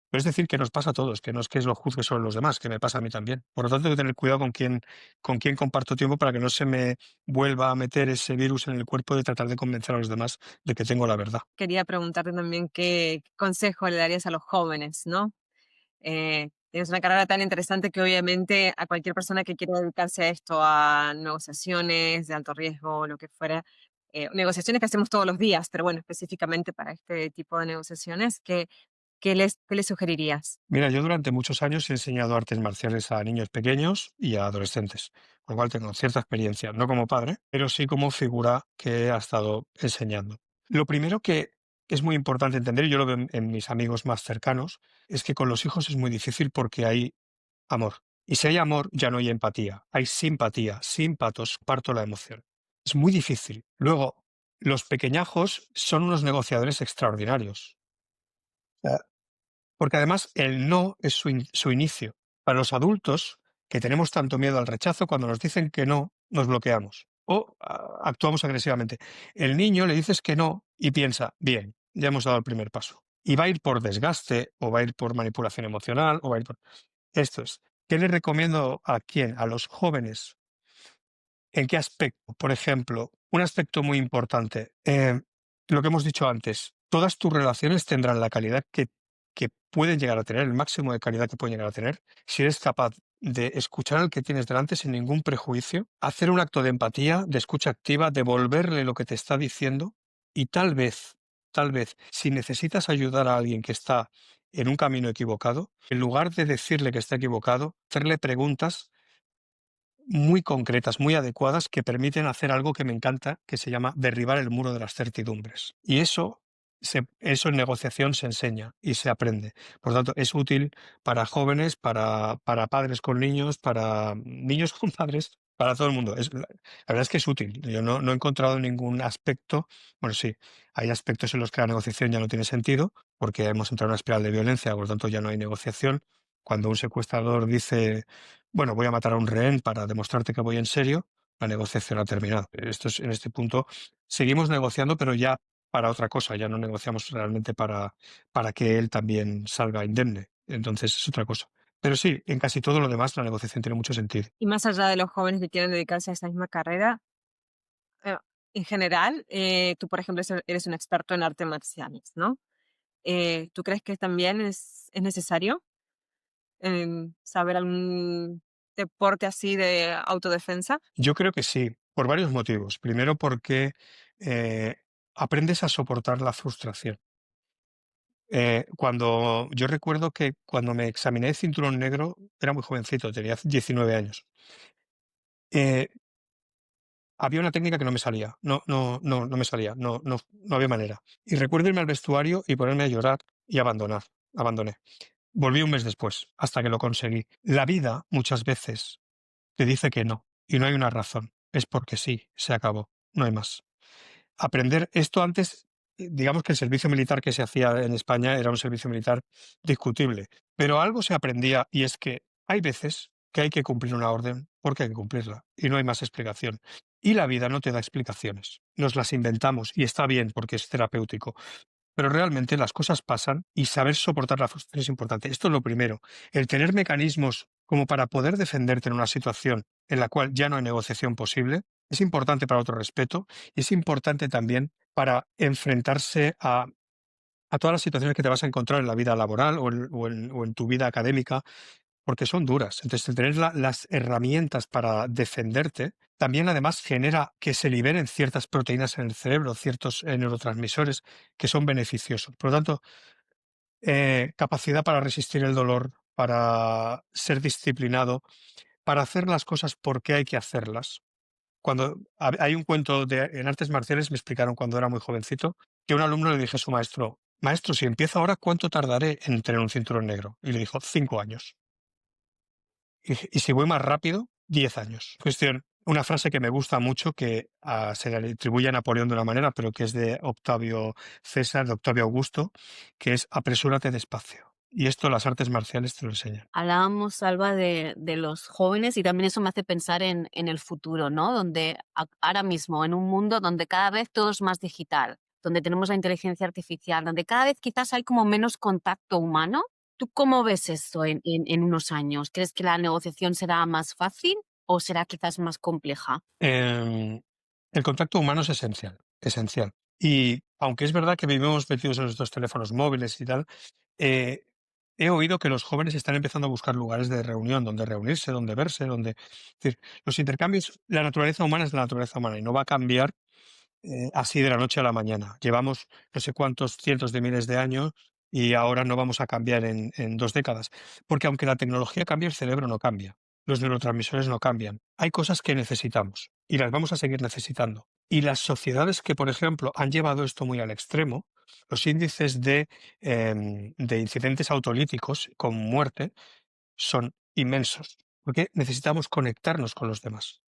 pero es decir, que nos pasa a todos, que no es que lo juzgue solo los demás, que me pasa a mí también. Por lo tanto, tengo que tener cuidado con quién comparto tiempo, para que no se me vuelva a meter ese virus en el cuerpo de tratar de convencer a los demás de que tengo la verdad. Quería preguntarte también qué consejo le darías a los jóvenes, ¿no? Tienes una carrera tan interesante que obviamente a cualquier persona que quiera dedicarse a esto, a negociaciones de alto riesgo, lo que fuera, negociaciones que hacemos todos los días, pero bueno, específicamente para este tipo de negociaciones, ¿qué les sugerirías? Mira, yo durante muchos años he enseñado artes marciales a niños pequeños y a adolescentes, con lo cual tengo cierta experiencia, no como padre, pero sí como figura que ha estado enseñando. Lo primero que es muy importante entender, y yo lo veo en mis amigos más cercanos, es que con los hijos es muy difícil porque hay amor. Y si hay amor, ya no hay empatía, hay simpatía, símpatos, parto la emoción. Es muy difícil. Luego, los pequeñajos son unos negociadores extraordinarios. Porque además el no es su inicio. Para los adultos, que tenemos tanto miedo al rechazo, cuando nos dicen que no, nos bloqueamos o actuamos agresivamente. El niño le dices que no y piensa, bien, ya hemos dado el primer paso. Y va a ir por desgaste, o va a ir por manipulación emocional, o va a ir por... Esto es. ¿Qué le recomiendo a quién? A los jóvenes. ¿En qué aspecto? Por ejemplo, un aspecto muy importante, lo que hemos dicho antes, todas tus relaciones tendrán la calidad que pueden llegar a tener, el máximo de calidad que pueden llegar a tener, si eres capaz de escuchar al que tienes delante sin ningún prejuicio, hacer un acto de empatía, de escucha activa, devolverle lo que te está diciendo, y tal vez, si necesitas ayudar a alguien que está en un camino equivocado, en lugar de decirle que está equivocado, hacerle preguntas muy concretas, muy adecuadas, que permiten hacer algo que me encanta, que se llama derribar el muro de las certidumbres. Y eso en negociación se enseña y se aprende. Por lo tanto, es útil para jóvenes, para padres con niños, para niños con padres, para todo el mundo. La verdad es que es útil. Yo no he encontrado ningún aspecto, bueno, sí, hay aspectos en los que la negociación ya no tiene sentido, porque hemos entrado en una espiral de violencia, por lo tanto ya no hay negociación. Cuando un secuestrador dice, bueno, voy a matar a un rehén para demostrarte que voy en serio, la negociación ha terminado. En este punto seguimos negociando, pero ya para otra cosa, ya no negociamos realmente para que él también salga indemne. Entonces es otra cosa. Pero sí, en casi todo lo demás la negociación tiene mucho sentido. Y más allá de los jóvenes que quieren dedicarse a esta misma carrera, eh, en general, tú, por ejemplo, eres un experto en artes marciales, ¿no? ¿Tú crees que también es necesario saber algún deporte así de autodefensa? Yo creo que sí, por varios motivos. Primero porque eh, aprendes a soportar la frustración. Yo recuerdo que cuando me examiné de cinturón negro, era muy jovencito, tenía 19 años. eh, Había una técnica que no me salía, no me salía, no había manera. Y recuerdo irme al vestuario y ponerme a llorar y abandoné. Volví un mes después, hasta que lo conseguí. La vida, muchas veces, te dice que no, y no hay una razón. Es porque sí, se acabó, no hay más. Aprender esto antes, digamos que el servicio militar que se hacía en España era un servicio militar discutible, pero algo se aprendía, y es que hay veces que hay que cumplir una orden porque hay que cumplirla y no hay más explicación. Y la vida no te da explicaciones, nos las inventamos y está bien porque es terapéutico, pero realmente las cosas pasan y saber soportar la frustración es importante. Esto es lo primero, el tener mecanismos como para poder defenderte en una situación en la cual ya no hay negociación posible, es importante para otro respeto y es importante también para enfrentarse a todas las situaciones que te vas a encontrar en la vida laboral o en tu vida académica, porque son duras. Entonces, el tener las herramientas para defenderte también además genera que se liberen ciertas proteínas en el cerebro, ciertos neurotransmisores que son beneficiosos. Por lo tanto, capacidad para resistir el dolor, para ser disciplinado, para hacer las cosas porque hay que hacerlas. Cuando hay un cuento en artes marciales, me explicaron cuando era muy jovencito, que un alumno le dije a su maestro, maestro, si empiezo ahora, ¿cuánto tardaré en tener un cinturón negro? Y le dijo, 5 años. Y si voy más rápido, 10 años. Cuestión, una frase que me gusta mucho, que se le atribuye a Napoleón de una manera, pero que es de Octavio César, de Octavio Augusto, que es apresúrate despacio. Y esto las artes marciales te lo enseñan. Hablábamos, Salva, de los jóvenes y también eso me hace pensar en el futuro, ¿no? Donde ahora mismo, en un mundo donde cada vez todo es más digital, donde tenemos la inteligencia artificial, donde cada vez quizás hay como menos contacto humano. ¿Tú cómo ves esto en unos años? ¿Crees que la negociación será más fácil o será quizás más compleja? El contacto humano es esencial, esencial. Y aunque es verdad que vivimos metidos en nuestros teléfonos móviles y tal, eh, he oído que los jóvenes están empezando a buscar lugares de reunión, donde reunirse, donde verse, donde... Es decir, los intercambios, la naturaleza humana es la naturaleza humana y no va a cambiar así de la noche a la mañana. Llevamos no sé cuántos cientos de miles de años y ahora no vamos a cambiar en 2 décadas. Porque aunque la tecnología cambie, el cerebro no cambia. Los neurotransmisores no cambian. Hay cosas que necesitamos y las vamos a seguir necesitando. Y las sociedades que, por ejemplo, han llevado esto muy al extremo, los índices de incidentes autolíticos con muerte son inmensos, porque necesitamos conectarnos con los demás.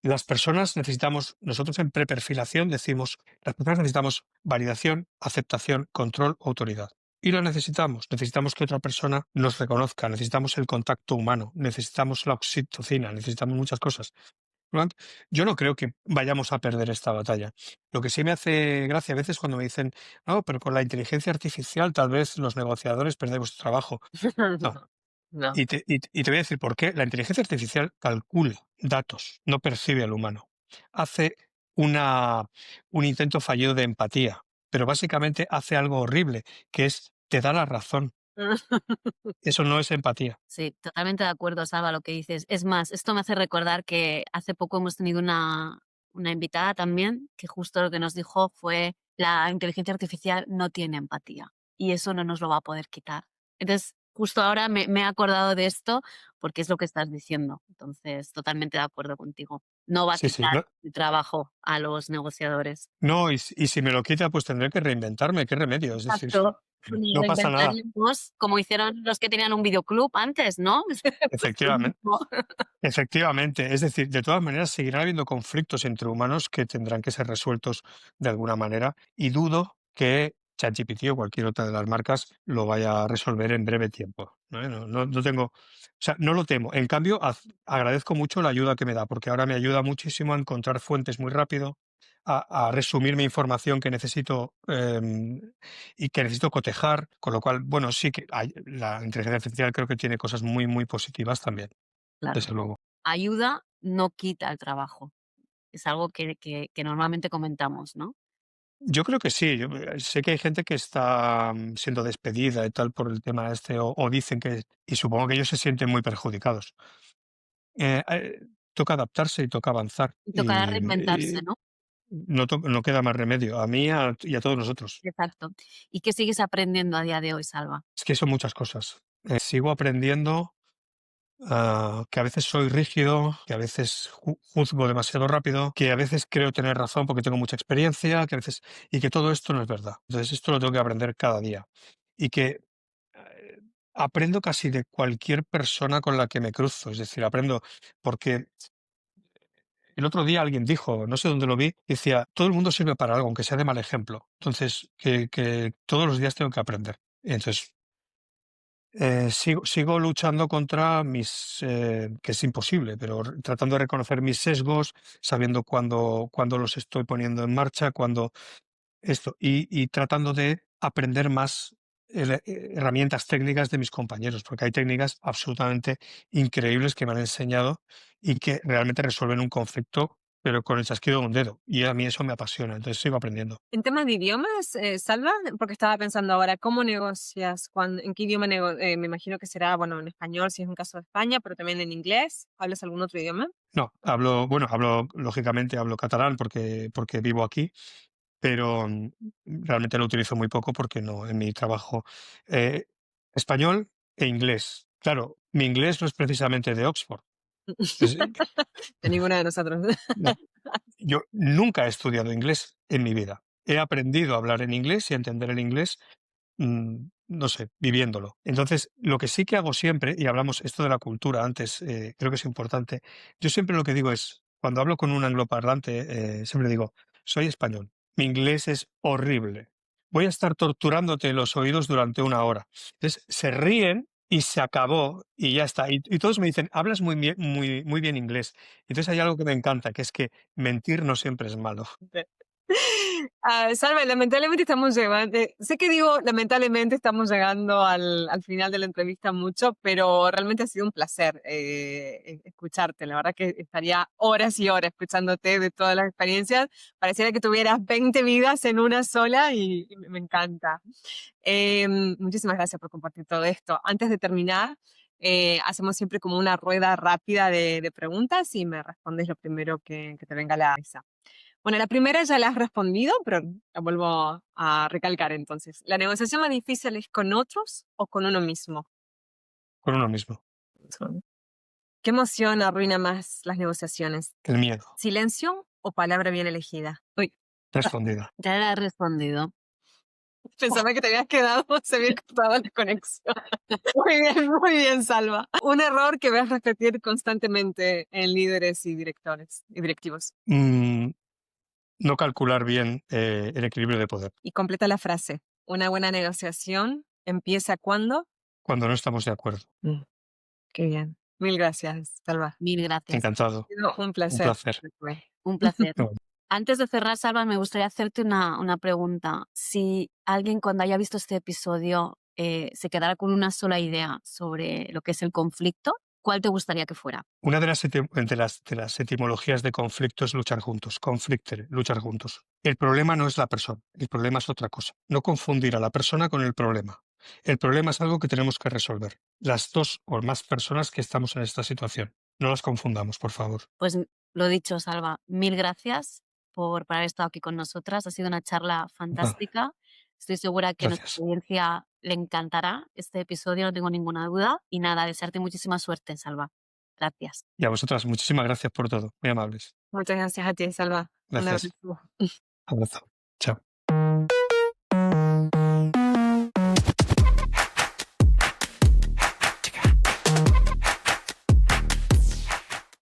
Las personas necesitamos, nosotros en preperfilación decimos, las personas necesitamos validación, aceptación, control, autoridad. Y lo necesitamos que otra persona nos reconozca, necesitamos el contacto humano, necesitamos la oxitocina, necesitamos muchas cosas. Por lo tanto, yo no creo que vayamos a perder esta batalla. Lo que sí me hace gracia a veces cuando me dicen, no, pero con la inteligencia artificial tal vez los negociadores perdemos trabajo. No, No. y te voy a decir por qué. La inteligencia artificial calcula datos, no percibe al humano. Hace una, un intento fallido de empatía, pero básicamente hace algo horrible, que es te da la razón. Eso no es empatía. Sí, totalmente de acuerdo, Salva, lo que dices. Es más, esto me hace recordar que hace poco hemos tenido una invitada también que justo lo que nos dijo fue la inteligencia artificial no tiene empatía y eso no nos lo va a poder quitar. Entonces, justo ahora me he acordado de esto porque es lo que estás diciendo. Entonces, totalmente de acuerdo contigo. No va a Sí, sí. quitar No, el trabajo a los negociadores. no, y si me lo quita, pues tendré que reinventarme. ¿Qué remedio? Es decir, Exacto. Nos no pasa nada. reinventaremos como hicieron los que tenían un videoclub antes, ¿no? Pues lo Efectivamente. mismo. Efectivamente, es decir, de todas maneras seguirá habiendo conflictos entre humanos que tendrán que ser resueltos de alguna manera y dudo que ChatGPT o cualquier otra de las marcas lo vaya a resolver en breve tiempo. No tengo, o sea, no lo temo. En cambio, agradezco mucho la ayuda que me da, porque ahora me ayuda muchísimo a encontrar fuentes muy rápido, a resumir mi información que necesito y que necesito cotejar, con lo cual, bueno, sí que la inteligencia artificial creo que tiene cosas muy, muy positivas también, Claro. desde luego. Ayuda no quita el trabajo. Es algo que normalmente comentamos, ¿no? Yo creo que sí. Yo sé que hay gente que está siendo despedida y tal por el tema este, o dicen que, y supongo que ellos se sienten muy perjudicados. Toca adaptarse y toca avanzar. Y tocará Y reinventarse, ¿no? no queda más remedio. A mí y a todos nosotros. Exacto. ¿Y qué sigues aprendiendo a día de hoy, Salva? Es que son muchas cosas. Sigo aprendiendo que a veces soy rígido, que a veces juzgo demasiado rápido, que a veces creo tener razón porque tengo mucha experiencia, que a veces y que todo esto no es verdad. Entonces esto lo tengo que aprender cada día y que eh, aprendo casi de cualquier persona con la que me cruzo, es decir, aprendo porque el otro día alguien dijo, no sé dónde lo vi, decía, todo el mundo sirve para algo, aunque sea de mal ejemplo. Entonces, que todos los días tengo que aprender. Y entonces, Sigo luchando contra que es imposible, pero tratando de reconocer mis sesgos, sabiendo cuándo los estoy poniendo en marcha, y tratando de aprender más herramientas técnicas de mis compañeros, porque hay técnicas absolutamente increíbles que me han enseñado y que realmente resuelven un conflicto, pero con el chasquido de un dedo. Y a mí eso me apasiona, entonces sigo aprendiendo. En temas de idiomas, Salva, porque estaba pensando ahora, ¿cómo negocias? ¿En qué idioma me imagino que será, bueno, en español si es un caso de España, pero también en inglés? ¿Hablas algún otro idioma? No, lógicamente hablo catalán porque vivo aquí, pero realmente lo utilizo muy poco porque no, en mi trabajo. eh, Español e inglés. Claro, mi inglés no es precisamente de Oxford. Entonces, De ninguna de nosotros. no, yo nunca he estudiado inglés en mi vida. He aprendido a hablar en inglés y a entender el inglés, no sé, viviéndolo. Entonces, lo que sí que hago siempre, y hablamos esto de la cultura antes, creo que es importante, yo siempre lo que digo es, cuando hablo con un angloparlante, siempre digo, soy español, mi inglés es horrible, voy a estar torturándote los oídos durante 1 hora. Entonces, se ríen y se acabó y ya está. Y todos me dicen, hablas muy bien inglés. Entonces hay algo que me encanta, que es que mentir no siempre es malo. Salva, lamentablemente estamos llegando, sé que digo lamentablemente estamos llegando al final de la entrevista mucho, pero realmente ha sido un placer escucharte. La verdad que estaría horas y horas escuchándote de todas las experiencias. Pareciera que tuvieras 20 vidas en una sola y me encanta. Muchísimas gracias por compartir todo esto. Antes de terminar, hacemos siempre como una rueda rápida de preguntas y me respondes lo primero que te venga a la cabeza. Bueno, la primera ya la has respondido, pero la vuelvo a recalcar entonces. ¿La negociación más difícil es con otros o con uno mismo? Con uno mismo. ¿Qué emoción arruina más las negociaciones? El miedo. ¿Silencio o palabra bien elegida? Uy, Respondida. Ya la he respondido. pensaba que te habías quedado, se había cortado la conexión. Muy bien, Salva. Un error que ves repetir constantemente en líderes y directores y directivos. No calcular bien el equilibrio de poder. Y completa la frase. Una buena negociación empieza cuando. Cuando no estamos de acuerdo. Qué bien. Mil gracias, Salva. Mil gracias. Encantado. Ha sido un Un placer. placer. Un placer. Bueno. Antes de cerrar, Salva, me gustaría hacerte una pregunta. Si alguien cuando haya visto este episodio se quedara con una sola idea sobre lo que es el conflicto, ¿cuál te gustaría que fuera? Una de las etimologías de conflicto es luchar juntos. Conflictere, luchar juntos. El problema no es la persona, el problema es otra cosa. No confundir a la persona con el problema. El problema es algo que tenemos que resolver. Las dos o más personas que estamos en esta situación. No las confundamos, por favor. Pues lo dicho, Salva, mil gracias por haber estado aquí con nosotras. Ha sido una charla fantástica. Estoy segura que a nuestra Gracias. audiencia le encantará este episodio, no tengo ninguna duda. Y nada, desearte muchísima suerte, Salva. Gracias. Y a vosotras, muchísimas gracias por todo. Muy amables. Muchas gracias a ti, Salva. Un Gracias. abrazo. Abrazo. Chao.